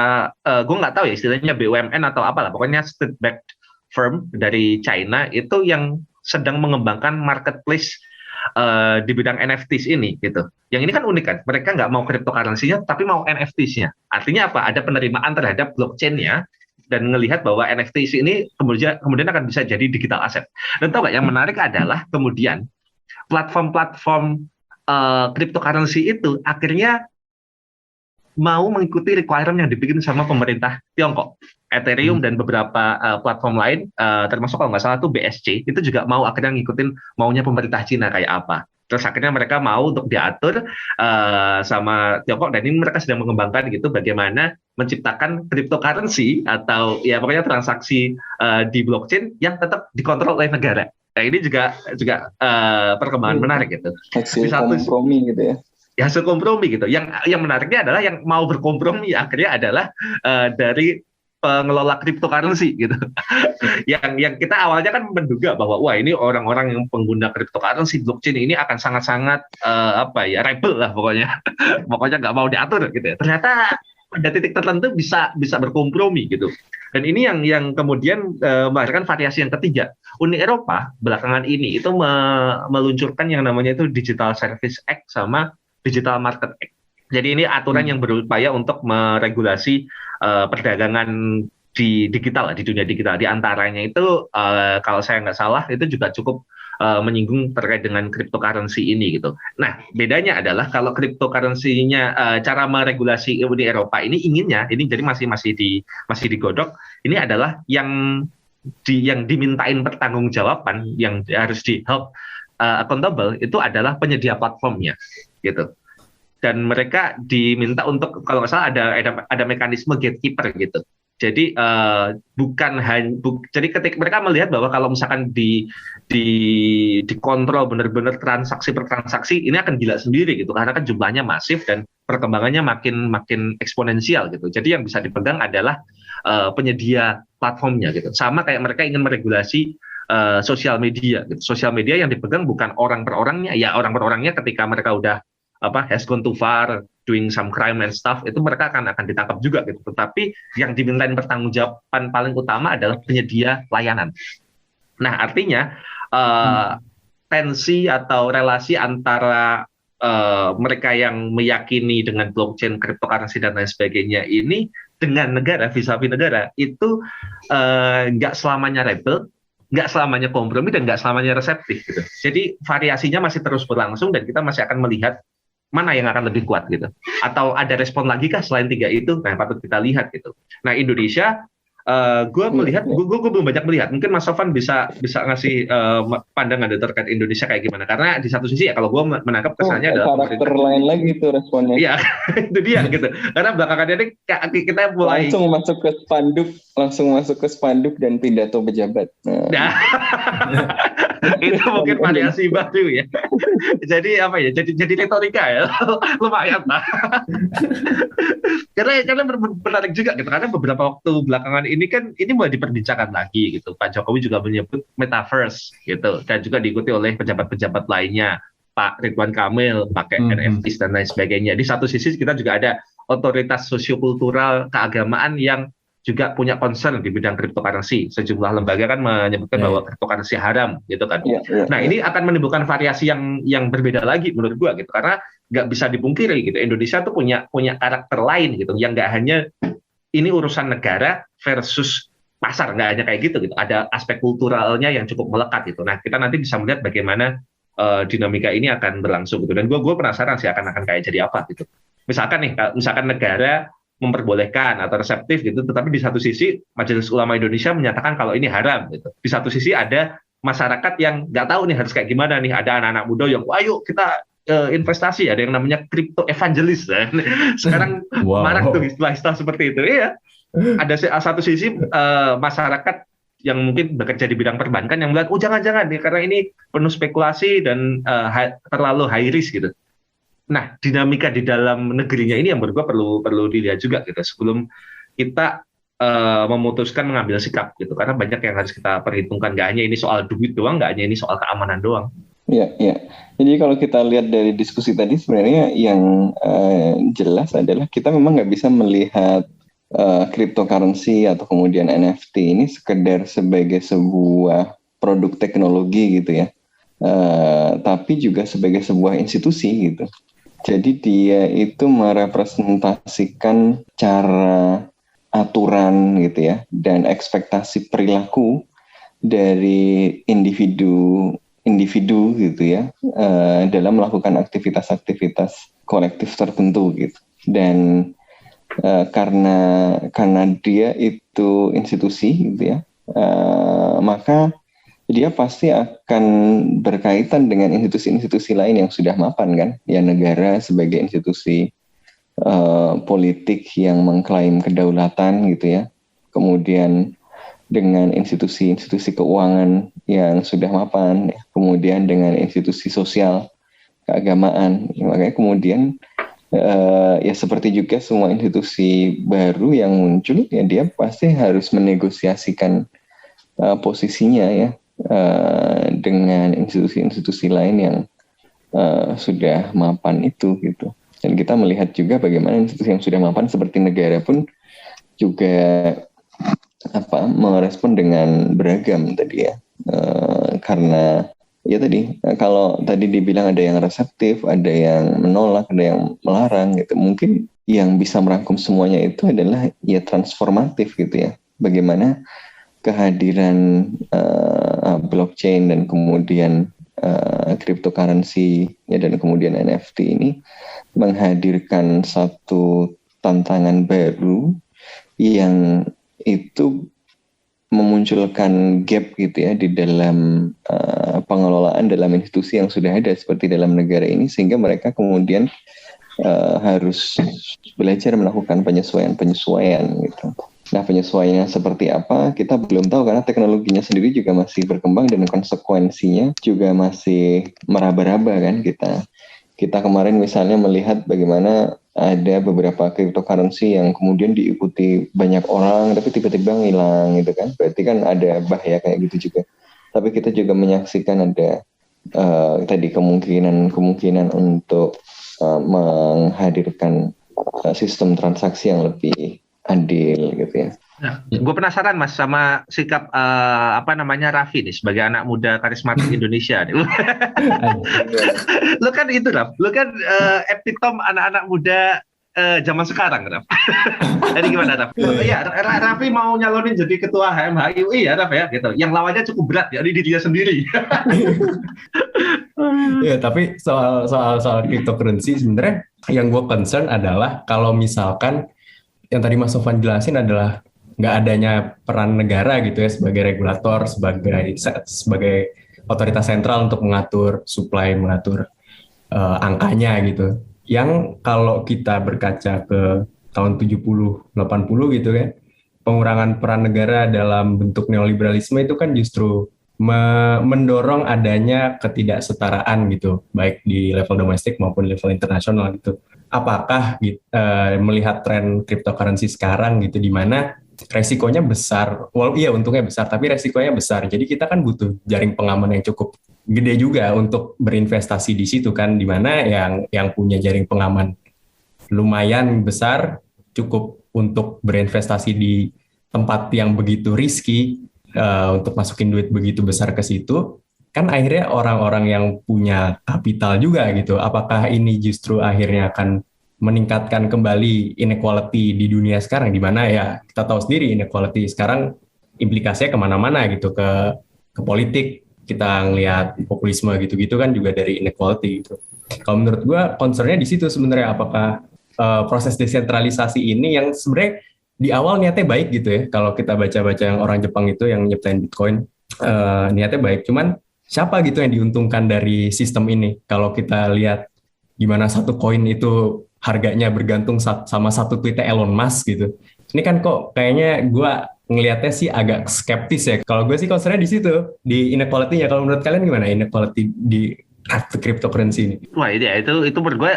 gue nggak tahu ya istilahnya BUMN atau apalah, pokoknya state-backed firm dari China itu yang sedang mengembangkan marketplace di bidang NFTs ini gitu. Yang ini kan unik kan, mereka nggak mau cryptocurrency-nya tapi mau NFTs-nya. Artinya apa? Ada penerimaan terhadap blockchain-nya, dan melihat bahwa NFTs ini kemudian akan bisa jadi digital asset. Dan tahu nggak, yang menarik adalah kemudian platform-platform cryptocurrency itu akhirnya mau mengikuti requirement yang dibikin sama pemerintah Tiongkok. Ethereum dan beberapa platform lain, termasuk kalau nggak salah tuh BSC, itu juga mau akhirnya ngikutin maunya pemerintah Cina kayak apa. Terus akhirnya mereka mau untuk diatur sama Tiongkok, dan ini mereka sedang mengembangkan gitu bagaimana menciptakan cryptocurrency atau ya pokoknya transaksi di blockchain yang tetap dikontrol oleh negara. Nah, ini juga perkembangan menarik gitu. Hasil kompromi gitu ya. Ya, hasil kompromi gitu. Yang menariknya adalah yang mau berkompromi akhirnya adalah dari pengelola cryptocurrency gitu. yang kita awalnya kan menduga bahwa wah ini orang-orang yang pengguna cryptocurrency blockchain ini akan sangat-sangat rebel lah pokoknya. Pokoknya nggak mau diatur gitu ya. Ternyata pada titik tertentu bisa berkompromi gitu. Dan ini yang kemudian melahirkan variasi yang ketiga. Uni Eropa belakangan ini itu meluncurkan yang namanya itu Digital Service Act sama Digital Market Act. Jadi ini aturan yang berupaya untuk meregulasi perdagangan di digital, di dunia digital. Di antaranya itu kalau saya nggak salah itu juga cukup menyinggung terkait dengan cryptocurrency ini gitu. Nah, bedanya adalah kalau cryptocurrency-nya cara meregulasi Uni Eropa ini inginnya, ini jadi masih digodok. Ini adalah yang dimintain pertanggungjawaban yang harus di help accountable itu adalah penyedia platformnya gitu. Dan mereka diminta untuk kalau nggak salah ada mekanisme gatekeeper gitu. Jadi jadi ketika mereka melihat bahwa kalau misalkan dikontrol benar-benar transaksi per transaksi ini akan gila sendiri gitu karena kan jumlahnya masif dan perkembangannya makin eksponensial gitu. Jadi yang bisa dipegang adalah penyedia platformnya gitu. Sama kayak mereka ingin meregulasi sosial media gitu. Sosial media yang dipegang bukan orang per orangnya, ya orang per orangnya ketika mereka udah has gone too far doing some crime and stuff itu mereka akan ditangkap juga gitu. Tetapi yang dimintain pertanggungjawaban paling utama adalah penyedia layanan. Nah, artinya tensi atau relasi antara mereka yang meyakini dengan blockchain, cryptocurrency dan lain sebagainya ini dengan negara, vis-a-vis negara itu nggak selamanya rebel, nggak selamanya kompromi dan nggak selamanya reseptif gitu. Jadi variasinya masih terus berlangsung dan kita masih akan melihat mana yang akan lebih kuat gitu. Atau ada respon lagi kah selain tiga itu? Nah, patut kita lihat gitu. Nah, Indonesia, gue melihat, gue belum banyak melihat. Mungkin Mas Sofan bisa ngasih pandangan terkait Indonesia kayak gimana. Karena di satu sisi ya kalau gue menangkap kesannya adalah karakter lain lagi tuh responnya. Iya, itu dia gitu. Karena belakangan ini kita mulai langsung masuk ke spanduk dan pidato pejabat. Nah. Itu mungkin variasi baru ya. Jadi apa ya? Jadi retorika ya. Lumayan lah. karena menarik juga gitu. Karena beberapa waktu belakangan ini kan ini mulai diperbincangkan lagi gitu. Pak Jokowi juga menyebut metaverse gitu dan juga diikuti oleh pejabat-pejabat lainnya. Pak Ridwan Kamil pakai NFTs dan lain sebagainya. Di satu sisi kita juga ada otoritas sosiokultural keagamaan yang juga punya concern di bidang cryptocurrency. Sejumlah lembaga kan menyebutkan bahwa cryptocurrency haram, gitu kan. Nah, ini akan menimbulkan variasi yang berbeda lagi menurut gua gitu, karena nggak bisa dipungkiri gitu. Indonesia tuh punya karakter lain gitu, yang nggak hanya ini urusan negara versus pasar, nggak hanya kayak gitu. Ada aspek kulturalnya yang cukup melekat gitu. Nah, kita nanti bisa melihat bagaimana dinamika ini akan berlangsung gitu. Dan gua penasaran sih akan kayak jadi apa gitu. Misalkan negara memperbolehkan atau reseptif gitu, tetapi di satu sisi Majelis Ulama Indonesia menyatakan kalau ini haram gitu. Di satu sisi ada masyarakat yang nggak tahu nih harus kayak gimana nih, ada anak-anak muda yang ayo kita investasi, ada yang namanya crypto evangelist sekarang marak tuh istilah seperti itu. Iya, ada satu sisi masyarakat yang mungkin bekerja di bidang perbankan yang melihat jangan-jangan nih karena ini penuh spekulasi dan terlalu high risk gitu. Nah, dinamika di dalam negerinya ini yang menurut gue perlu dilihat juga gitu sebelum kita memutuskan mengambil sikap gitu, karena banyak yang harus kita perhitungkan, nggak hanya ini soal duit doang, nggak hanya ini soal keamanan doang. Iya. Jadi kalau kita lihat dari diskusi tadi sebenarnya yang jelas adalah kita memang nggak bisa melihat cryptocurrency atau kemudian NFT ini sekedar sebagai sebuah produk teknologi gitu ya, tapi juga sebagai sebuah institusi gitu. Jadi dia itu merepresentasikan cara aturan gitu ya dan ekspektasi perilaku dari individu gitu ya dalam melakukan aktivitas-aktivitas kolektif tertentu gitu. Dan karena dia itu institusi gitu ya, maka dia pasti akan berkaitan dengan institusi-institusi lain yang sudah mapan kan, ya negara sebagai institusi politik yang mengklaim kedaulatan gitu ya, kemudian dengan institusi-institusi keuangan yang sudah mapan, ya. Kemudian dengan institusi sosial keagamaan, makanya kemudian ya seperti juga semua institusi baru yang muncul, ya dia pasti harus menegosiasikan posisinya ya dengan institusi-institusi lain yang sudah mapan itu gitu. Dan kita melihat juga bagaimana institusi yang sudah mapan seperti negara pun juga merespon dengan beragam tadi ya. Karena ya tadi kalau tadi dibilang ada yang reseptif, ada yang menolak, ada yang melarang gitu. Mungkin yang bisa merangkum semuanya itu adalah ya transformatif gitu ya. Bagaimana kehadiran blockchain dan kemudian cryptocurrency ya, dan kemudian NFT ini menghadirkan satu tantangan baru yang itu memunculkan gap gitu ya di dalam pengelolaan dalam institusi yang sudah ada seperti dalam negara ini, sehingga mereka kemudian harus belajar melakukan penyesuaian gitu. Nah, penyesuaiannya seperti apa kita belum tahu karena teknologinya sendiri juga masih berkembang dan konsekuensinya juga masih meraba-raba kan. Kita kemarin misalnya melihat bagaimana ada beberapa cryptocurrency yang kemudian diikuti banyak orang tapi tiba-tiba hilang gitu kan. Berarti kan ada bahaya kayak gitu juga. Tapi kita juga menyaksikan ada tadi kemungkinan untuk menghadirkan sistem transaksi yang lebih adil gitu ya. Nah, gue penasaran Mas sama sikap Raffi nih sebagai anak muda karismatik Indonesia nih. Lo kan itu Raf, lo kan epitome anak-anak muda zaman sekarang Raf. Jadi gimana Raf? Iya, Raffi mau nyalonin jadi ketua HMHIUI ya Raf ya gitu. Yang lawannya cukup berat ya, di dia sendiri. Ya, tapi soal cryptocurrency sebenarnya yang gue concern adalah kalau misalkan yang tadi Mas Sofwan jelasin adalah nggak adanya peran negara gitu ya sebagai regulator, sebagai otoritas sentral untuk mengatur supply, mengatur angkanya gitu. Yang kalau kita berkaca ke tahun 70-80 gitu kan, pengurangan peran negara dalam bentuk neoliberalisme itu kan justru mendorong adanya ketidaksetaraan gitu, baik di level domestik maupun level internasional gitu. Apakah melihat tren cryptocurrency sekarang gitu, di mana resikonya besar, untungnya besar, tapi resikonya besar. Jadi kita kan butuh jaring pengaman yang cukup gede juga untuk berinvestasi di situ kan, di mana yang punya jaring pengaman lumayan besar, cukup untuk berinvestasi di tempat yang begitu risky, untuk masukin duit begitu besar ke situ. Kan akhirnya orang-orang yang punya kapital juga gitu. Apakah ini justru akhirnya akan meningkatkan kembali inequality di dunia sekarang, di mana ya kita tahu sendiri inequality sekarang implikasinya kemana-mana gitu, ke politik. Kita ngelihat populisme gitu-gitu kan juga dari inequality gitu. Kalau menurut gue concernnya di situ sebenarnya, apakah proses desentralisasi ini yang sebenarnya di awal niatnya baik gitu ya. Kalau kita baca-baca yang orang Jepang itu yang nyiptain Bitcoin, niatnya baik. Cuman siapa gitu yang diuntungkan dari sistem ini? Kalau kita lihat gimana satu koin itu harganya bergantung sama satu tweetnya Elon Musk gitu. Ini kan kok kayaknya gue ngelihatnya sih agak skeptis ya. Kalau gue sih concernnya di situ, di inequality-nya. Kalau menurut kalian gimana inequality di cryptocurrency ini? Wah, itu menurut gue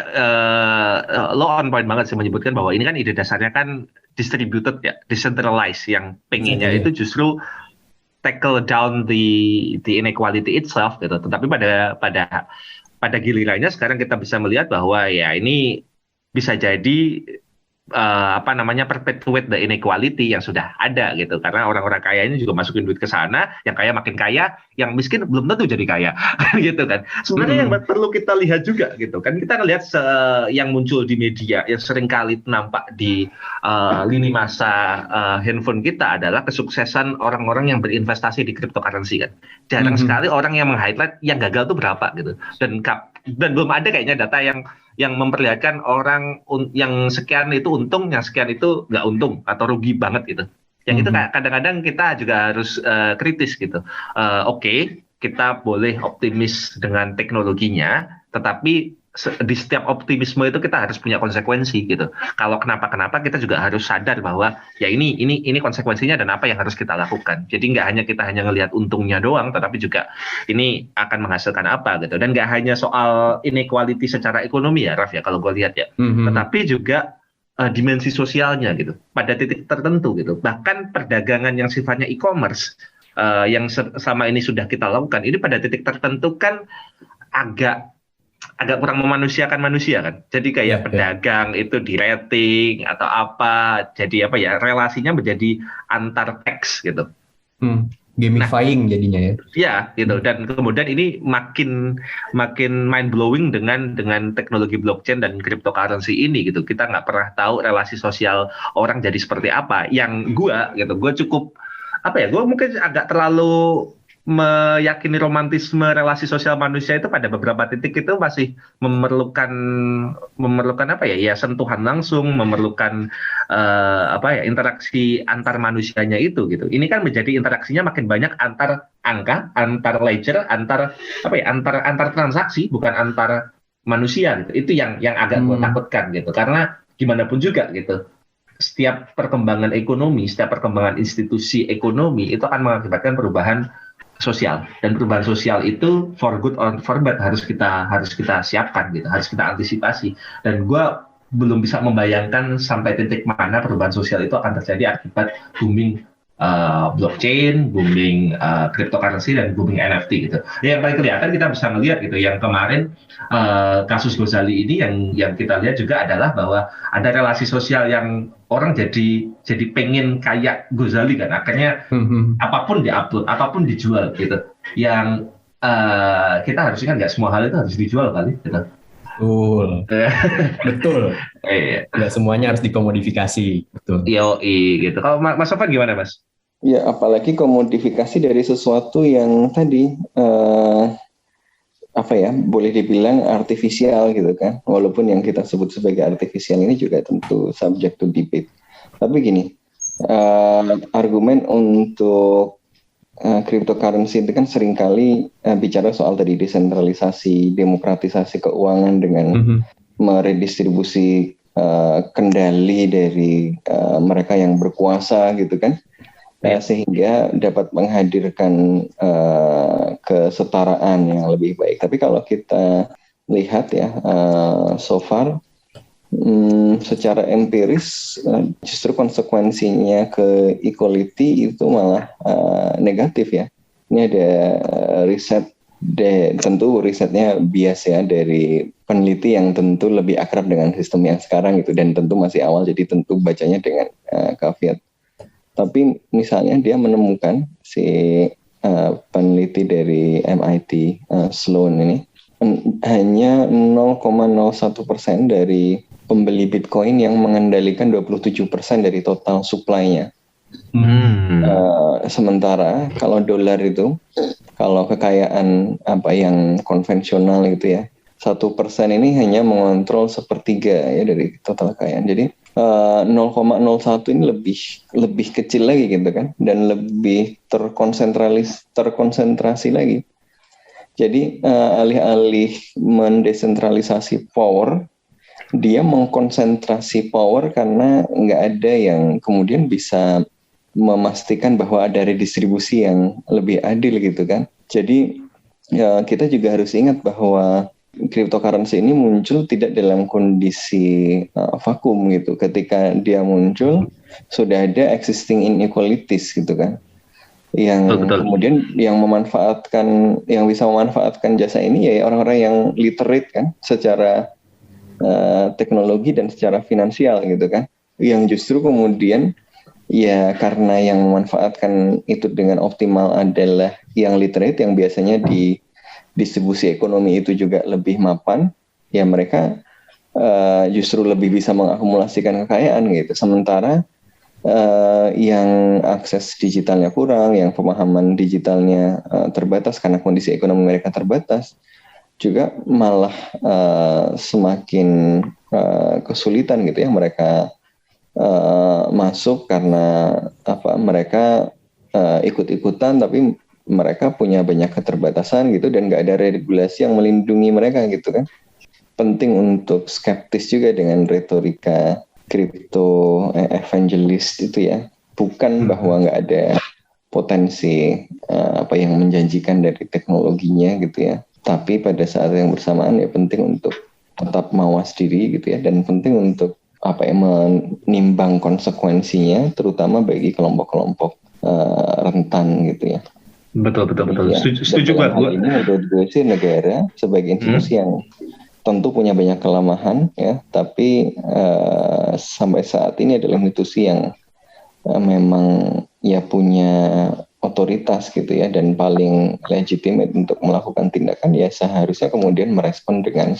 lo on point banget sih menyebutkan bahwa ini kan ide dasarnya kan distributed ya, decentralized, yang pengennya itu justru tackle down the inequality itself gitu. Tetapi pada gilirannya sekarang kita bisa melihat bahwa ya ini bisa jadi perpetuate the inequality yang sudah ada gitu, karena orang-orang kaya ini juga masukin duit ke sana, yang kaya makin kaya, yang miskin belum tentu jadi kaya gitu kan. Sebenarnya yang perlu kita lihat juga gitu kan, kita ngelihat yang muncul di media yang sering kali nampak di lini masa handphone kita adalah kesuksesan orang-orang yang berinvestasi di cryptocurrency kan. Jarang sekali orang yang meng-highlight yang gagal tuh berapa gitu, dan belum ada kayaknya data yang memperlihatkan orang yang sekian itu untung, yang sekian itu nggak untung atau rugi banget gitu. Yang itu kadang-kadang kita juga harus kritis gitu. Oke, kita boleh optimis dengan teknologinya, tetapi di setiap optimisme itu kita harus punya konsekuensi gitu. Kalau kenapa kita juga harus sadar bahwa ya ini konsekuensinya dan apa yang harus kita lakukan. Jadi nggak hanya kita ngelihat untungnya doang, tetapi juga ini akan menghasilkan apa gitu. Dan nggak hanya soal inequality secara ekonomi ya, Raf ya, kalau gue lihat ya, tetapi juga dimensi sosialnya gitu. Pada titik tertentu gitu. Bahkan perdagangan yang sifatnya e-commerce yang selama ini sudah kita lakukan, ini pada titik tertentu kan agak kurang memanusiakan manusia kan. Jadi kayak pedagang itu di rating atau apa. Jadi apa ya, relasinya menjadi antar teks gitu. Gamifying jadinya ya. Ya gitu. Dan kemudian ini makin mind blowing dengan teknologi blockchain dan cryptocurrency ini gitu. Kita nggak pernah tahu relasi sosial orang jadi seperti apa. Yang gue cukup gue mungkin agak terlalu meyakini romantisme relasi sosial manusia itu pada beberapa titik itu masih memerlukan sentuhan langsung, memerlukan interaksi antar manusianya itu gitu. Ini kan menjadi interaksinya makin banyak antar angka, antar ledger, antar transaksi, bukan antar manusia gitu. Itu yang agak gue takutkan gitu, karena gimana pun juga gitu, setiap perkembangan ekonomi, setiap perkembangan institusi ekonomi itu akan mengakibatkan perubahan sosial, dan perubahan sosial itu for good or for bad harus kita siapkan gitu, harus kita antisipasi. Dan gue belum bisa membayangkan sampai titik mana perubahan sosial itu akan terjadi akibat booming blockchain, booming cryptocurrency, dan booming NFT gitu. Yang paling kelihatan kita bisa melihat gitu, yang kemarin kasus Gozali ini yang kita lihat juga adalah bahwa ada relasi sosial yang orang jadi pengen kayak Gozali kan, akhirnya apapun diupload, apapun dijual gitu. Yang kita harus ingat nggak semua hal itu harus dijual kali gitu. Betul. Nggak semuanya harus dikomodifikasi. Betul. Gitu. Kalau Mas Sofan gimana, Mas? Ya, apalagi komodifikasi dari sesuatu yang tadi boleh dibilang artifisial gitu kan. Walaupun yang kita sebut sebagai artifisial ini juga tentu subject to debate. Tapi gini, argumen untuk cryptocurrency itu kan seringkali bicara soal tadi desentralisasi, demokratisasi keuangan dengan meredistribusi kendali dari mereka yang berkuasa gitu kan, sehingga dapat menghadirkan kesetaraan yang lebih baik. Tapi kalau kita lihat ya, so far secara empiris justru konsekuensinya ke equality itu malah negatif ya. Ini ada riset, tentu risetnya bias ya dari peneliti yang tentu lebih akrab dengan sistem yang sekarang gitu, dan tentu masih awal jadi tentu bacanya dengan caveat. Tapi misalnya dia menemukan peneliti dari MIT Sloan ini hanya 0,01% dari pembeli Bitcoin yang mengendalikan 27% dari total supply-nya. Sementara kalau dolar itu, kalau kekayaan yang konvensional gitu ya, 1% ini hanya mengontrol 1/3 ya dari total kekayaan. Jadi 0,01 ini lebih kecil lagi gitu kan, dan lebih terkonsentrasi lagi. Jadi alih-alih mendesentralisasi power, dia mengkonsentrasi power karena nggak ada yang kemudian bisa memastikan bahwa ada redistribusi yang lebih adil gitu kan. Jadi ya, kita juga harus ingat bahwa cryptocurrency ini muncul tidak dalam kondisi vakum gitu. Ketika dia muncul sudah ada existing inequalities gitu kan, yang kemudian yang bisa memanfaatkan jasa ini ya orang-orang yang literate kan secara teknologi dan secara finansial gitu kan, yang justru kemudian ya karena yang memanfaatkan itu dengan optimal adalah yang literate, yang biasanya di distribusi ekonomi itu juga lebih mapan, ya mereka justru lebih bisa mengakumulasikan kekayaan gitu. Sementara yang akses digitalnya kurang, yang pemahaman digitalnya terbatas karena kondisi ekonomi mereka terbatas, juga malah semakin kesulitan gitu ya mereka masuk karena mereka ikut-ikutan, tapi mereka punya banyak keterbatasan gitu dan nggak ada regulasi yang melindungi mereka gitu kan. penting untuk skeptis juga dengan retorika crypto evangelist itu ya. Bukan bahwa nggak ada potensi apa yang menjanjikan dari teknologinya gitu ya. Tapi pada saat yang bersamaan ya penting untuk tetap mawas diri gitu ya, dan penting untuk menimbang konsekuensinya terutama bagi kelompok-kelompok rentan gitu ya. Betul. Ya, Setuju dalam gue. hal ini menurut gue sih negara sebagai institusi yang tentu punya banyak kelemahan ya, tapi sampai saat ini adalah institusi yang memang ya punya otoritas gitu ya, dan paling legitimate untuk melakukan tindakan ya seharusnya kemudian merespon dengan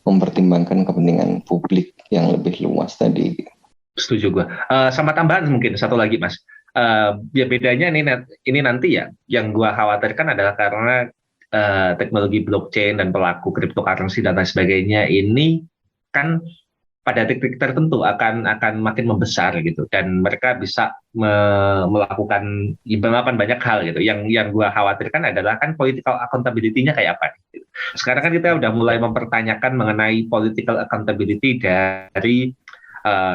mempertimbangkan kepentingan publik yang lebih luas tadi. Setuju gue. Sama tambahan mungkin satu lagi Mas. Ya bedanya ini nanti ya, yang gue khawatirkan adalah karena teknologi blockchain dan pelaku cryptocurrency dan lain sebagainya ini kan pada titik tertentu akan makin membesar gitu, dan mereka bisa melakukan banyak hal gitu. Yang gue khawatirkan adalah kan political accountability-nya kayak apa gitu. Sekarang kan kita udah mulai mempertanyakan mengenai political accountability dari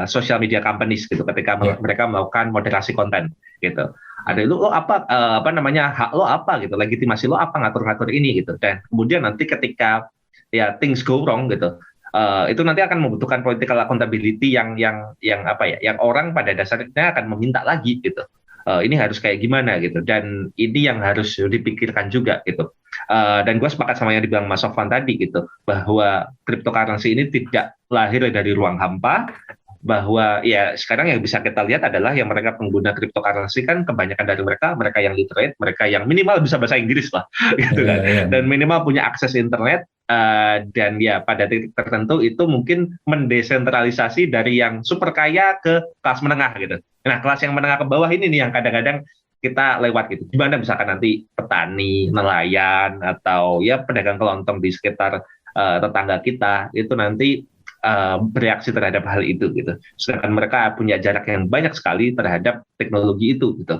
social media companies gitu, ketika mereka melakukan moderasi konten gitu. Ada lo apa hak lo apa gitu, legitimasi lo apa ngatur-ngatur ini gitu. Dan kemudian nanti ketika ya things go wrong gitu, itu nanti akan membutuhkan political accountability yang orang pada dasarnya akan meminta lagi gitu. Ini harus kayak gimana gitu, dan ini yang harus dipikirkan juga gitu. Dan gue sepakat sama yang dibilang Mas Sofwan tadi gitu, bahwa cryptocurrency ini tidak lahir dari ruang hampa, bahwa ya sekarang yang bisa kita lihat adalah yang mereka pengguna cryptocurrency kan kebanyakan dari mereka yang literate, mereka yang minimal bisa bahasa Inggris lah gitu kan, dan minimal punya akses internet, dan ya pada titik tertentu itu mungkin mendesentralisasi dari yang super kaya ke kelas menengah gitu. Nah kelas yang menengah ke bawah ini nih yang kadang-kadang kita lewat gitu. Gimana misalkan nanti petani, nelayan, atau ya pedagang kelontong di sekitar tetangga kita itu nanti bereaksi terhadap hal itu gitu. Sedangkan mereka punya jarak yang banyak sekali terhadap teknologi itu gitu.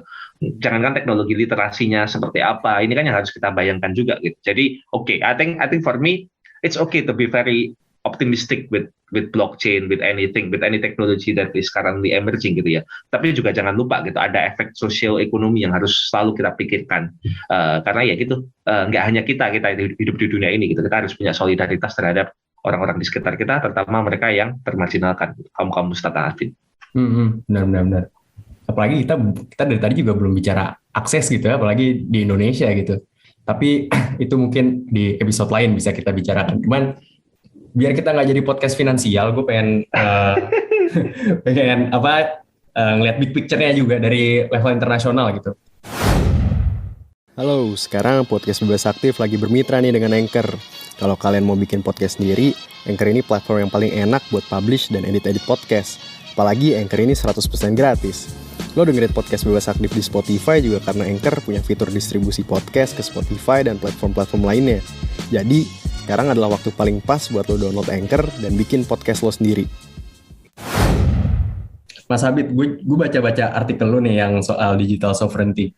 Jangankan teknologi literasinya seperti apa, ini kan yang harus kita bayangkan juga gitu. Jadi I think for me it's okay to be very optimistic with blockchain, with any technology that is currently emerging gitu ya. Tapi juga jangan lupa gitu, ada efek sosial ekonomi yang harus selalu kita pikirkan. Karena ya gitu, nggak hanya kita hidup di dunia ini gitu. Kita harus punya solidaritas terhadap orang-orang di sekitar kita, terutama mereka yang termarginalkan, kaum mustadafin. Benar. Apalagi kita dari tadi juga belum bicara akses gitu ya, apalagi di Indonesia gitu. Tapi itu mungkin di episode lain bisa kita bicarakan. Cuman biar kita nggak jadi podcast finansial, gue pengen ngelihat big picture-nya juga dari level internasional gitu. Halo, sekarang Podcast Bebas Aktif lagi bermitra nih dengan Anchor. Kalau kalian mau bikin podcast sendiri, Anchor ini platform yang paling enak buat publish dan edit-edit podcast. Apalagi Anchor ini 100% gratis. Lo dengerin Podcast Bebas Aktif di Spotify juga karena Anchor punya fitur distribusi podcast ke Spotify dan platform-platform lainnya. Jadi, sekarang adalah waktu paling pas buat lo download Anchor dan bikin podcast lo sendiri. Mas Habib, gue baca-baca artikel lo nih yang soal digital sovereignty.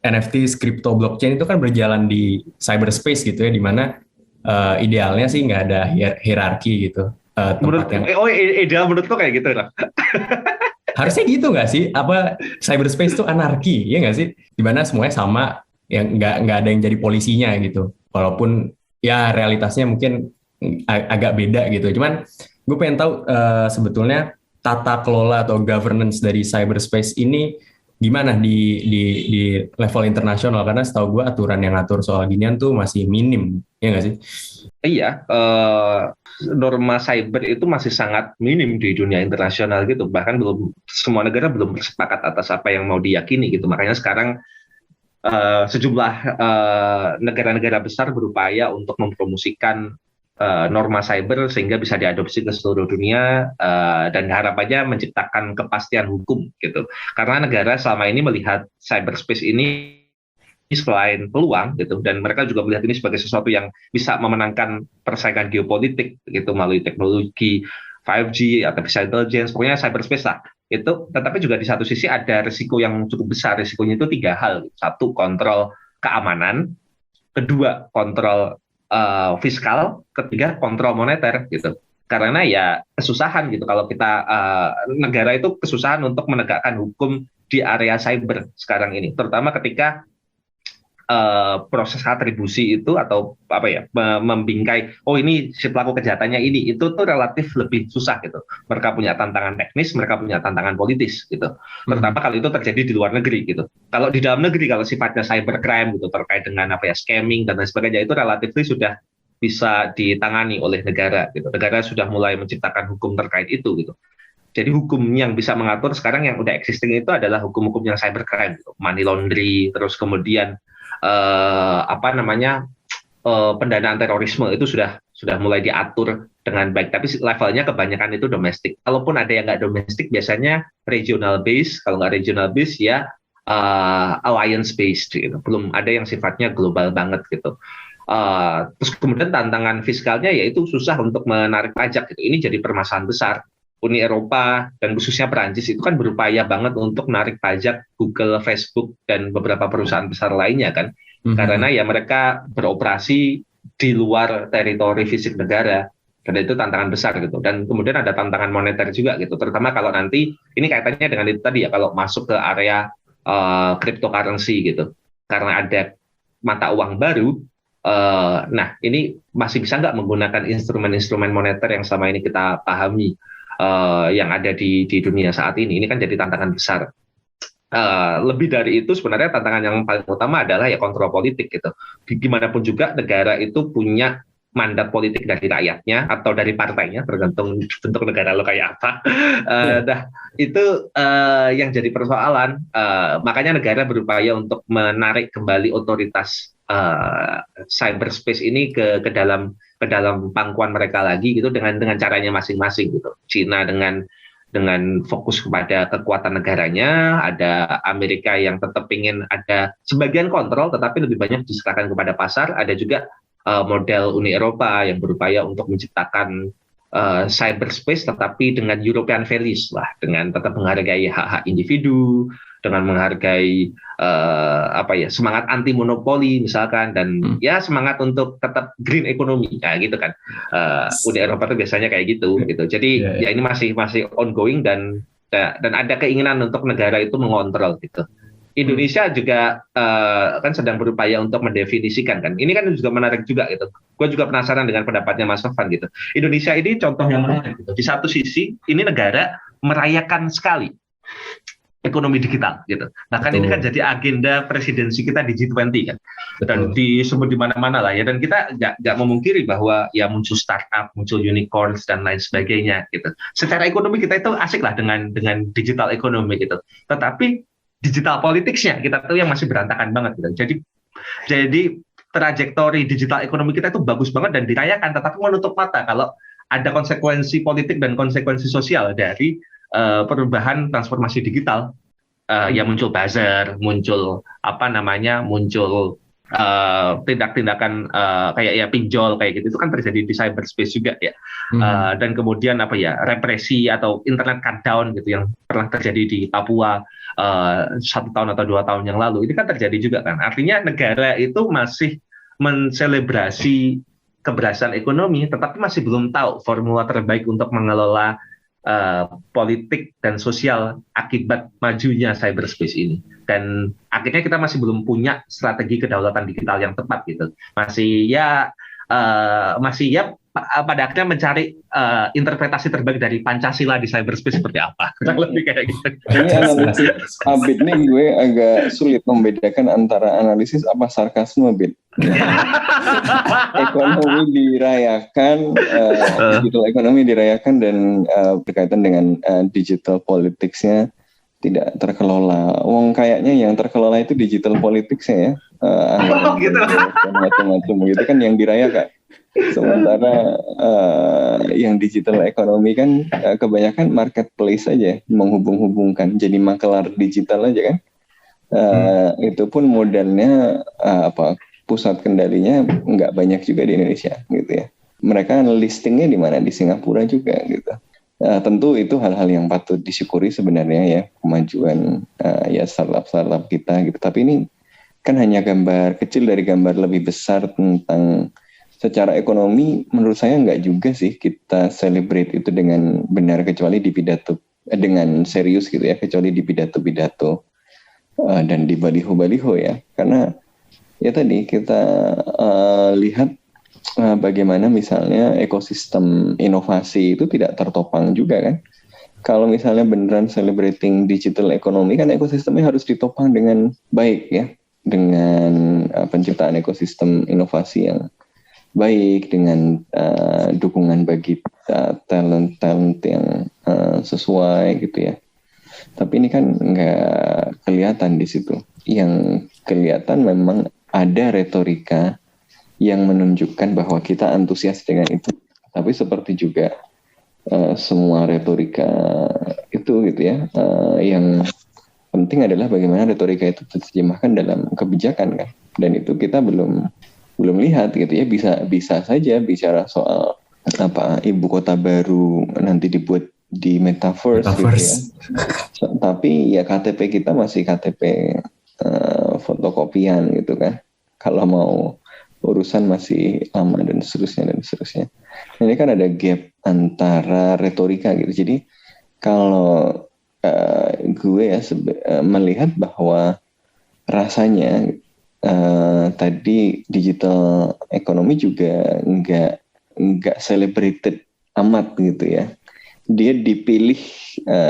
NFT, crypto, blockchain itu kan berjalan di cyberspace gitu ya, di mana idealnya sih nggak ada hierarki gitu. Ideal menurut lo kayak gitu lah. Harusnya gitu nggak sih? Apa cyberspace itu anarki, ya nggak sih? Dimana semuanya sama, yang nggak ada yang jadi polisinya gitu. Walaupun ya realitasnya mungkin agak beda gitu. Cuman gue pengen tahu sebetulnya tata kelola atau governance dari cyberspace ini gimana di level internasional, karena setahu gue aturan yang ngatur soal ginian tuh masih minim, ya nggak sih? Iya, norma cyber itu masih sangat minim di dunia internasional gitu, bahkan semua negara belum bersepakat atas apa yang mau diyakini gitu. Makanya sekarang sejumlah negara-negara besar berupaya untuk mempromosikan norma cyber sehingga bisa diadopsi ke seluruh dunia, dan harapannya menciptakan kepastian hukum gitu. Karena negara selama ini melihat cyberspace ini selain peluang gitu, dan mereka juga melihat ini sebagai sesuatu yang bisa memenangkan persaingan geopolitik gitu melalui teknologi 5G, artificial intelligence, pokoknya cyberspace lah itu. Tetapi juga di satu sisi ada risiko yang cukup besar. Risikonya itu 3 hal. 1, kontrol keamanan. 2, kontrol fiskal, ketiga kontrol moneter gitu. Karena ya kesusahan gitu kalau kita negara itu kesusahan untuk menegakkan hukum di area cyber sekarang ini, terutama ketika proses atribusi itu atau apa ya membingkai ini si pelaku kejahatannya ini itu tuh relatif lebih susah gitu. Mereka punya tantangan teknis, mereka punya tantangan politis gitu. Terutama kalau itu terjadi di luar negeri gitu. Kalau di dalam negeri kalau sifatnya cybercrime gitu terkait dengan apa ya scamming dan lain sebagainya itu relatif sudah bisa ditangani oleh negara gitu. Negara sudah mulai menciptakan hukum terkait itu gitu. Jadi hukum yang bisa mengatur sekarang yang udah existing itu adalah hukum-hukum yang cybercrime gitu. Money laundry, terus kemudian pendanaan terorisme itu sudah mulai diatur dengan baik, tapi levelnya kebanyakan itu domestik. Kalaupun ada yang nggak domestik, biasanya regional base. Kalau nggak regional base ya alliance based gitu. Belum ada yang sifatnya global banget gitu. Terus kemudian tantangan fiskalnya yaitu susah untuk menarik pajak gitu. Ini jadi permasalahan besar. Uni Eropa dan khususnya Perancis itu kan berupaya banget untuk menarik pajak Google, Facebook, dan beberapa perusahaan besar lainnya kan. Karena ya mereka beroperasi di luar teritori fisik negara. Dan itu tantangan besar gitu. Dan kemudian ada tantangan moneter juga gitu. Terutama kalau nanti, ini kaitannya dengan itu tadi ya, kalau masuk ke area cryptocurrency gitu. Karena ada mata uang baru, nah ini masih bisa nggak menggunakan instrumen-instrumen moneter yang selama ini kita pahami yang ada di dunia saat ini kan jadi tantangan besar. Lebih dari itu sebenarnya tantangan yang paling utama adalah ya kontrol politik gitu. Gimana pun juga negara itu punya mandat politik dari rakyatnya atau dari partainya, tergantung bentuk negara lo kayak apa. Itu yang jadi persoalan. Makanya negara berupaya untuk menarik kembali otoritas cyberspace ini ke dalam pangkuan mereka lagi gitu dengan caranya masing-masing gitu. Cina dengan fokus kepada kekuatan negaranya, ada Amerika yang tetap ingin ada sebagian kontrol tetapi lebih banyak diserahkan kepada pasar, ada juga model Uni Eropa yang berupaya untuk menciptakan cyberspace tetapi dengan European values lah, dengan tetap menghargai hak-hak individu, dengan menghargai semangat anti monopoli misalkan, dan ya semangat untuk tetap green economy gitu kan. Uni Eropa itu biasanya kayak gitu. Jadi ya ini masih ongoing dan ada keinginan untuk negara itu mengontrol gitu. Indonesia juga kan sedang berupaya untuk mendefinisikan kan. Ini kan juga menarik juga gitu. Gue juga penasaran dengan pendapatnya Mas Sofan gitu. Indonesia ini contoh yang menarik gitu. Di satu sisi ini negara merayakan sekali ekonomi digital gitu. Bahkan ini kan jadi agenda presidensi kita di G20 kan. Dan disebut di mana-mana lah ya. Dan kita nggak memungkiri bahwa ya muncul startup, muncul unicorns dan lain sebagainya gitu. Secara ekonomi kita itu asik lah dengan digital ekonomi gitu. Tetapi digital politicsnya kita tuh yang masih berantakan banget gitu. Jadi trajektori digital ekonomi kita itu bagus banget dan dirayakan, tetapi menutup mata kalau ada konsekuensi politik dan konsekuensi sosial dari perubahan transformasi digital. Ya muncul buzzer, muncul tindak-tindakan kayak ya pinjol kayak gitu, itu kan terjadi di cyberspace juga ya. Dan kemudian represi atau internet cutdown gitu yang pernah terjadi di Papua 1 tahun atau 2 tahun yang lalu, ini kan terjadi juga kan. Artinya negara itu masih menselebrasi keberhasilan ekonomi, tetapi masih belum tahu formula terbaik untuk mengelola politik dan sosial akibat majunya cyberspace ini. Dan akhirnya kita masih belum punya strategi kedaulatan digital yang tepat gitu. Masih pada akhirnya mencari interpretasi terbaik dari Pancasila di cyberspace seperti apa. Lebih kayak gitu. Ini analisis Abid nih, gue agak sulit membedakan antara analisis apa sarkasme, Abid. Ekonomi dirayakan, digital ekonomi dirayakan, dan berkaitan dengan digital politicsnya tidak terkelola. Kayaknya yang terkelola itu digital politicsnya ya. Gitu. Macam-macam gitu kan yang dirayakan. Sementara yang digital ekonomi kan kebanyakan marketplace aja, menghubung-hubungkan, jadi makelar digital aja kan. Itu pun modalnya pusat kendalinya nggak banyak juga di Indonesia gitu ya. Mereka listingnya di mana? Di Singapura juga gitu. Tentu itu hal-hal yang patut disyukuri sebenarnya ya, kemajuan ya startup kita gitu. Tapi ini kan hanya gambar kecil dari gambar lebih besar tentang secara ekonomi menurut saya nggak juga sih kita celebrate itu dengan benar kecuali di pidato dengan serius gitu ya, kecuali di pidato-pidato dan di baliho-baliho ya, karena ya tadi kita lihat bagaimana misalnya ekosistem inovasi itu tidak tertopang juga kan. Kalau misalnya beneran celebrating digital economy kan ekosistemnya harus ditopang dengan baik ya, dengan penciptaan ekosistem inovasi yang baik, dengan dukungan bagi talent-talent yang sesuai gitu ya. Tapi ini kan nggak kelihatan di situ. Yang kelihatan memang ada retorika yang menunjukkan bahwa kita antusias dengan itu. Tapi seperti juga semua retorika itu gitu ya, yang penting adalah bagaimana retorika itu diterjemahkan dalam kebijakan kan. Dan itu kita belum lihat gitu ya. Bisa saja bicara soal ibu kota baru nanti dibuat di metaverse. Gitu ya. Tapi ya KTP kita masih KTP fotokopian gitu kan. Kalau mau urusan masih lama dan seterusnya. Ini kan ada gap antara retorika gitu. Jadi kalau gue ya melihat bahwa rasanya tadi digital ekonomi juga nggak celebrated amat gitu ya. Dia dipilih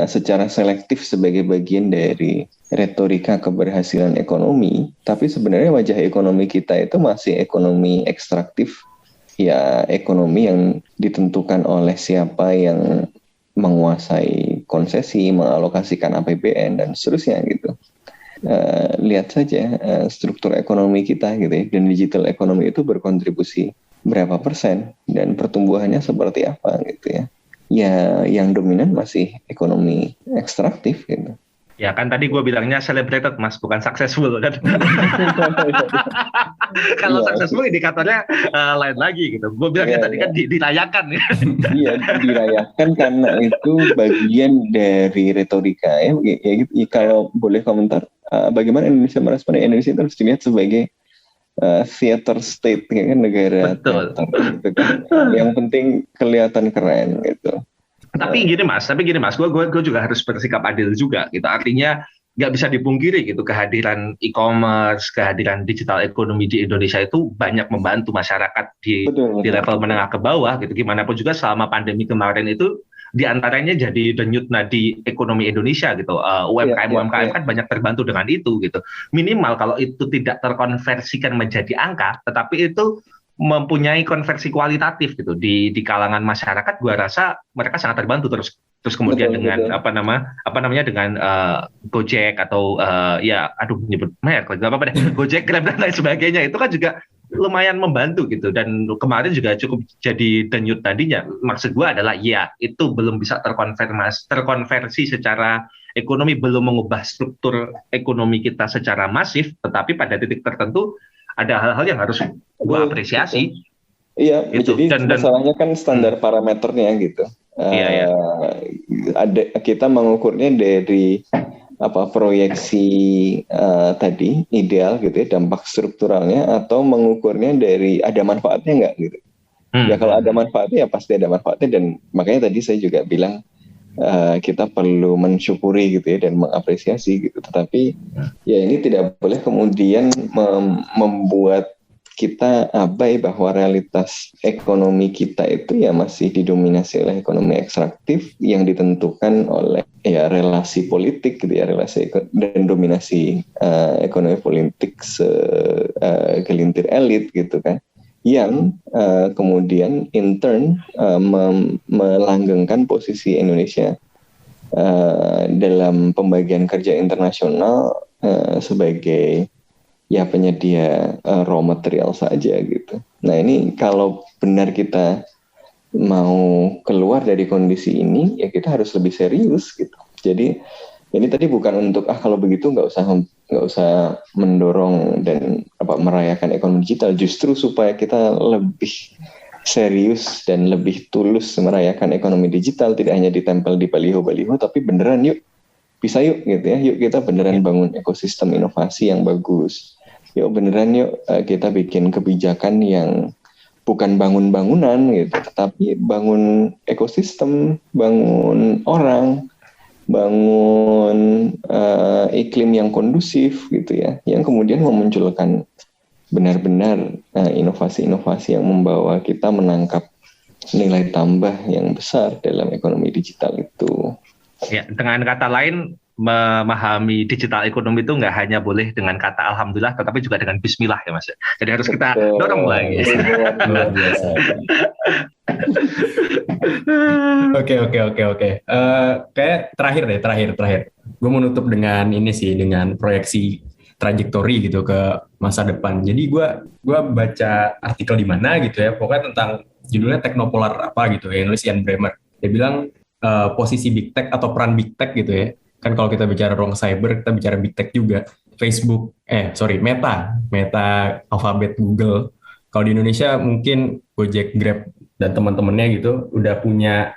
secara selektif sebagai bagian dari retorika keberhasilan ekonomi, tapi sebenarnya wajah ekonomi kita itu masih ekonomi ekstraktif, ya ekonomi yang ditentukan oleh siapa yang menguasai konsesi, mengalokasikan APBN dan seterusnya gitu. Lihat saja struktur ekonomi kita gitu ya, dan digital ekonomi itu berkontribusi berapa persen dan pertumbuhannya seperti apa gitu ya. Ya yang dominan masih ekonomi ekstraktif gitu. Ya kan tadi gue bilangnya celebrated Mas, bukan successful kan. Kalau successful indikatornya lain lagi gitu. Gue bilangnya tadi kan dirayakan ya. Iya, dirayakan karena itu bagian dari retorika ya. Kalau boleh komentar, bagaimana Indonesia merespon? Indonesia itu harus dilihat sebagai theater state kan, negara betul. Teater, gitu kan. Yang penting kelihatan keren gitu. Tapi gini mas, gue juga harus bersikap adil juga gitu. Artinya nggak bisa dipungkiri gitu, kehadiran e-commerce, kehadiran digital ekonomi di Indonesia itu banyak membantu masyarakat di level menengah ke bawah gitu. Gimana pun juga selama pandemi kemarin itu diantaranya jadi denyut nadi ekonomi Indonesia gitu. UMKM kan banyak terbantu dengan itu gitu. Minimal kalau itu tidak terkonversikan menjadi angka, tetapi itu mempunyai konversi kualitatif gitu di kalangan masyarakat, gua rasa mereka sangat terbantu. Terus kemudian dengan apa namanya dengan Gojek atau nyebut merek nggak apa-apa deh, Gojek, Grab dan lain sebagainya, itu kan juga lumayan membantu gitu. Dan kemarin juga cukup jadi denyut tadinya. Maksud gua adalah ya itu belum bisa terkonversi secara ekonomi, belum mengubah struktur ekonomi kita secara masif, tetapi pada titik tertentu ada hal-hal yang harus gue apresiasi. Iya, gitu. Jadi masalahnya kan standar parameternya gitu. Kita mengukurnya dari proyeksi tadi ideal gitu ya, dampak strukturalnya, atau mengukurnya dari ada manfaatnya nggak gitu. Ya kalau ada manfaatnya ya pasti ada manfaatnya, dan makanya tadi saya juga bilang kita perlu mensyukuri gitu ya dan mengapresiasi gitu. Tetapi ya ini tidak boleh kemudian membuat kita abai bahwa realitas ekonomi kita itu ya masih didominasi oleh ekonomi ekstraktif yang ditentukan oleh ya relasi politik gitu ya, relasi dan dominasi ekonomi politik segelintir elit gitu kan, yang kemudian in turn melanggengkan posisi Indonesia dalam pembagian kerja internasional sebagai ya penyedia raw material saja gitu. Nah ini kalau benar kita mau keluar dari kondisi ini, ya kita harus lebih serius gitu. Jadi ini tadi bukan untuk kalau begitu nggak usah mendorong dan merayakan ekonomi digital, justru supaya kita lebih serius dan lebih tulus merayakan ekonomi digital, tidak hanya ditempel di baliho-baliho, tapi beneran bisa yuk gitu ya, yuk kita beneran bangun ekosistem inovasi yang bagus, yuk beneran kita bikin kebijakan yang bukan bangun bangunan gitu, tetapi bangun ekosistem, bangun orang, bangun iklim yang kondusif gitu ya, yang kemudian memunculkan benar-benar inovasi-inovasi yang membawa kita menangkap nilai tambah yang besar dalam ekonomi digital itu. Ya, dengan kata lain, memahami digital ekonomi itu nggak hanya boleh dengan kata alhamdulillah, tetapi juga dengan bismillah ya Mas. Jadi harus kita dorong lagi. Luar biasa. Oke. Kayak terakhir. Gue mau nutup dengan ini sih, dengan proyeksi trajektori gitu ke masa depan. Jadi gue baca artikel di mana gitu ya, pokoknya tentang judulnya Teknopolar apa gitu ya, nulis Ian Bremmer. Dia bilang posisi big tech atau peran big tech gitu ya. Kan kalau kita bicara ruang cyber, kita bicara big tech juga. Meta, Alphabet, Google. Kalau di Indonesia mungkin Gojek, Grab, dan teman-temannya gitu udah punya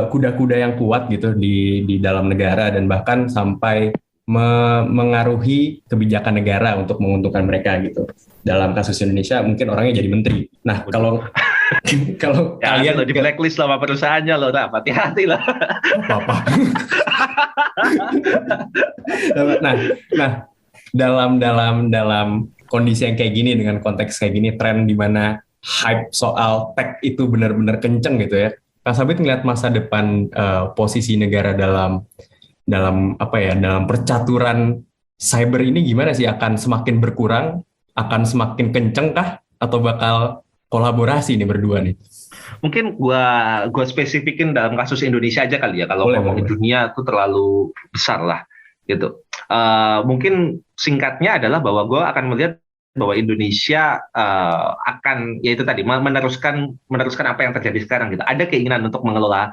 kuda-kuda yang kuat gitu di dalam negara, dan bahkan sampai mengaruhi kebijakan negara untuk menguntungkan mereka gitu. Dalam kasus Indonesia mungkin orangnya jadi menteri. Nah, kalau kalian lo di blacklist sama perusahaannya lo, hati-hati lah. Apa? Nah, dalam kondisi yang kayak gini, dengan konteks kayak gini, tren di mana hype soal tech itu benar-benar kenceng gitu ya. Kak Sabit ngeliat masa depan posisi negara dalam percaturan cyber ini gimana sih? Akan semakin berkurang, akan semakin kenceng kah, atau bakal kolaborasi nih berdua nih? Mungkin gua spesifikin dalam kasus Indonesia aja kali ya, kalau ngomongin dunia itu terlalu besar lah gitu. Mungkin singkatnya adalah bahwa gua akan melihat bahwa Indonesia akan, yaitu tadi, meneruskan apa yang terjadi sekarang gitu. Ada keinginan untuk mengelola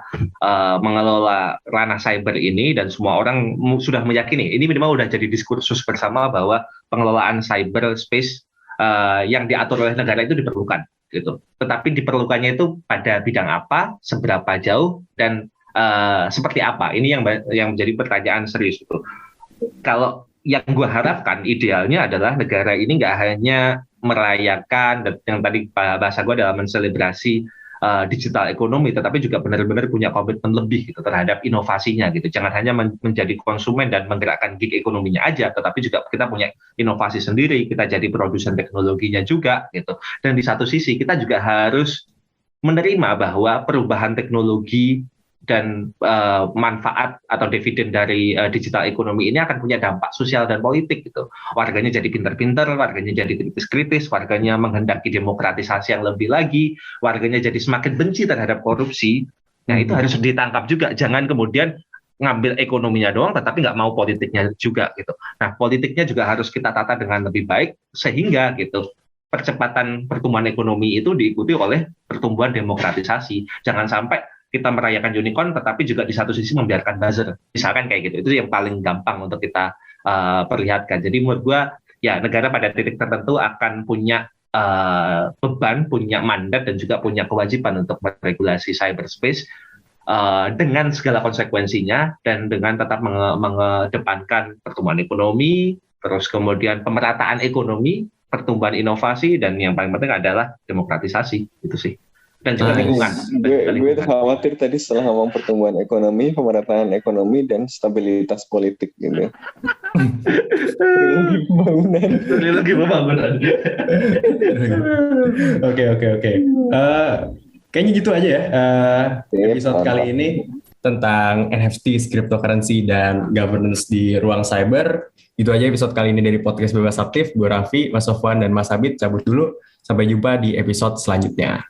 ranah cyber ini, dan semua orang sudah meyakini, ini minimal sudah jadi diskursus bersama bahwa pengelolaan cyber space yang diatur oleh negara itu diperlukan gitu. Tetapi diperlukannya itu pada bidang apa, seberapa jauh, dan seperti apa. Ini yang menjadi pertanyaan serius itu. Kalau yang gue harapkan idealnya adalah negara ini nggak hanya merayakan, dan yang tadi bahasa gue adalah menselebrasi digital ekonomi, tetapi juga benar-benar punya komitmen lebih gitu terhadap inovasinya gitu. Jangan hanya menjadi konsumen dan menggerakkan gig ekonominya aja, tetapi juga kita punya inovasi sendiri, kita jadi produsen teknologinya juga gitu. Dan di satu sisi kita juga harus menerima bahwa perubahan teknologi dan manfaat atau dividen dari digital ekonomi ini akan punya dampak sosial dan politik gitu. Warganya jadi pintar-pintar, warganya jadi kritis-kritis, warganya menghendaki demokratisasi yang lebih lagi, warganya jadi semakin benci terhadap korupsi. Nah, itu harus ditangkap juga. Jangan kemudian ngambil ekonominya doang tetapi nggak mau politiknya juga gitu. Nah, politiknya juga harus kita tata dengan lebih baik sehingga gitu percepatan pertumbuhan ekonomi itu diikuti oleh pertumbuhan demokratisasi. Jangan sampai kita merayakan unicorn, tetapi juga di satu sisi membiarkan buzzer. Misalkan kayak gitu. Itu yang paling gampang untuk kita perlihatkan. Jadi menurut gue, ya negara pada titik tertentu akan punya beban, punya mandat, dan juga punya kewajiban untuk meregulasi cyberspace dengan segala konsekuensinya, dan dengan tetap mengedepankan pertumbuhan ekonomi, terus kemudian pemerataan ekonomi, pertumbuhan inovasi, dan yang paling penting adalah demokratisasi. Itu sih. Dan juga lingkungan. Gue khawatir tadi setelah ngomong pertumbuhan ekonomi, pemerataan ekonomi, dan stabilitas politik gitu. Lagi pembangunan. Oke. Kayaknya gitu aja ya episode kali ini tentang NFT, cryptocurrency, dan governance di ruang cyber. Itu aja episode kali ini dari Podcast Bebas Aktif. Gue Raffi, Mas Sofwan, dan Mas Abid cabut dulu. Sampai jumpa di episode selanjutnya.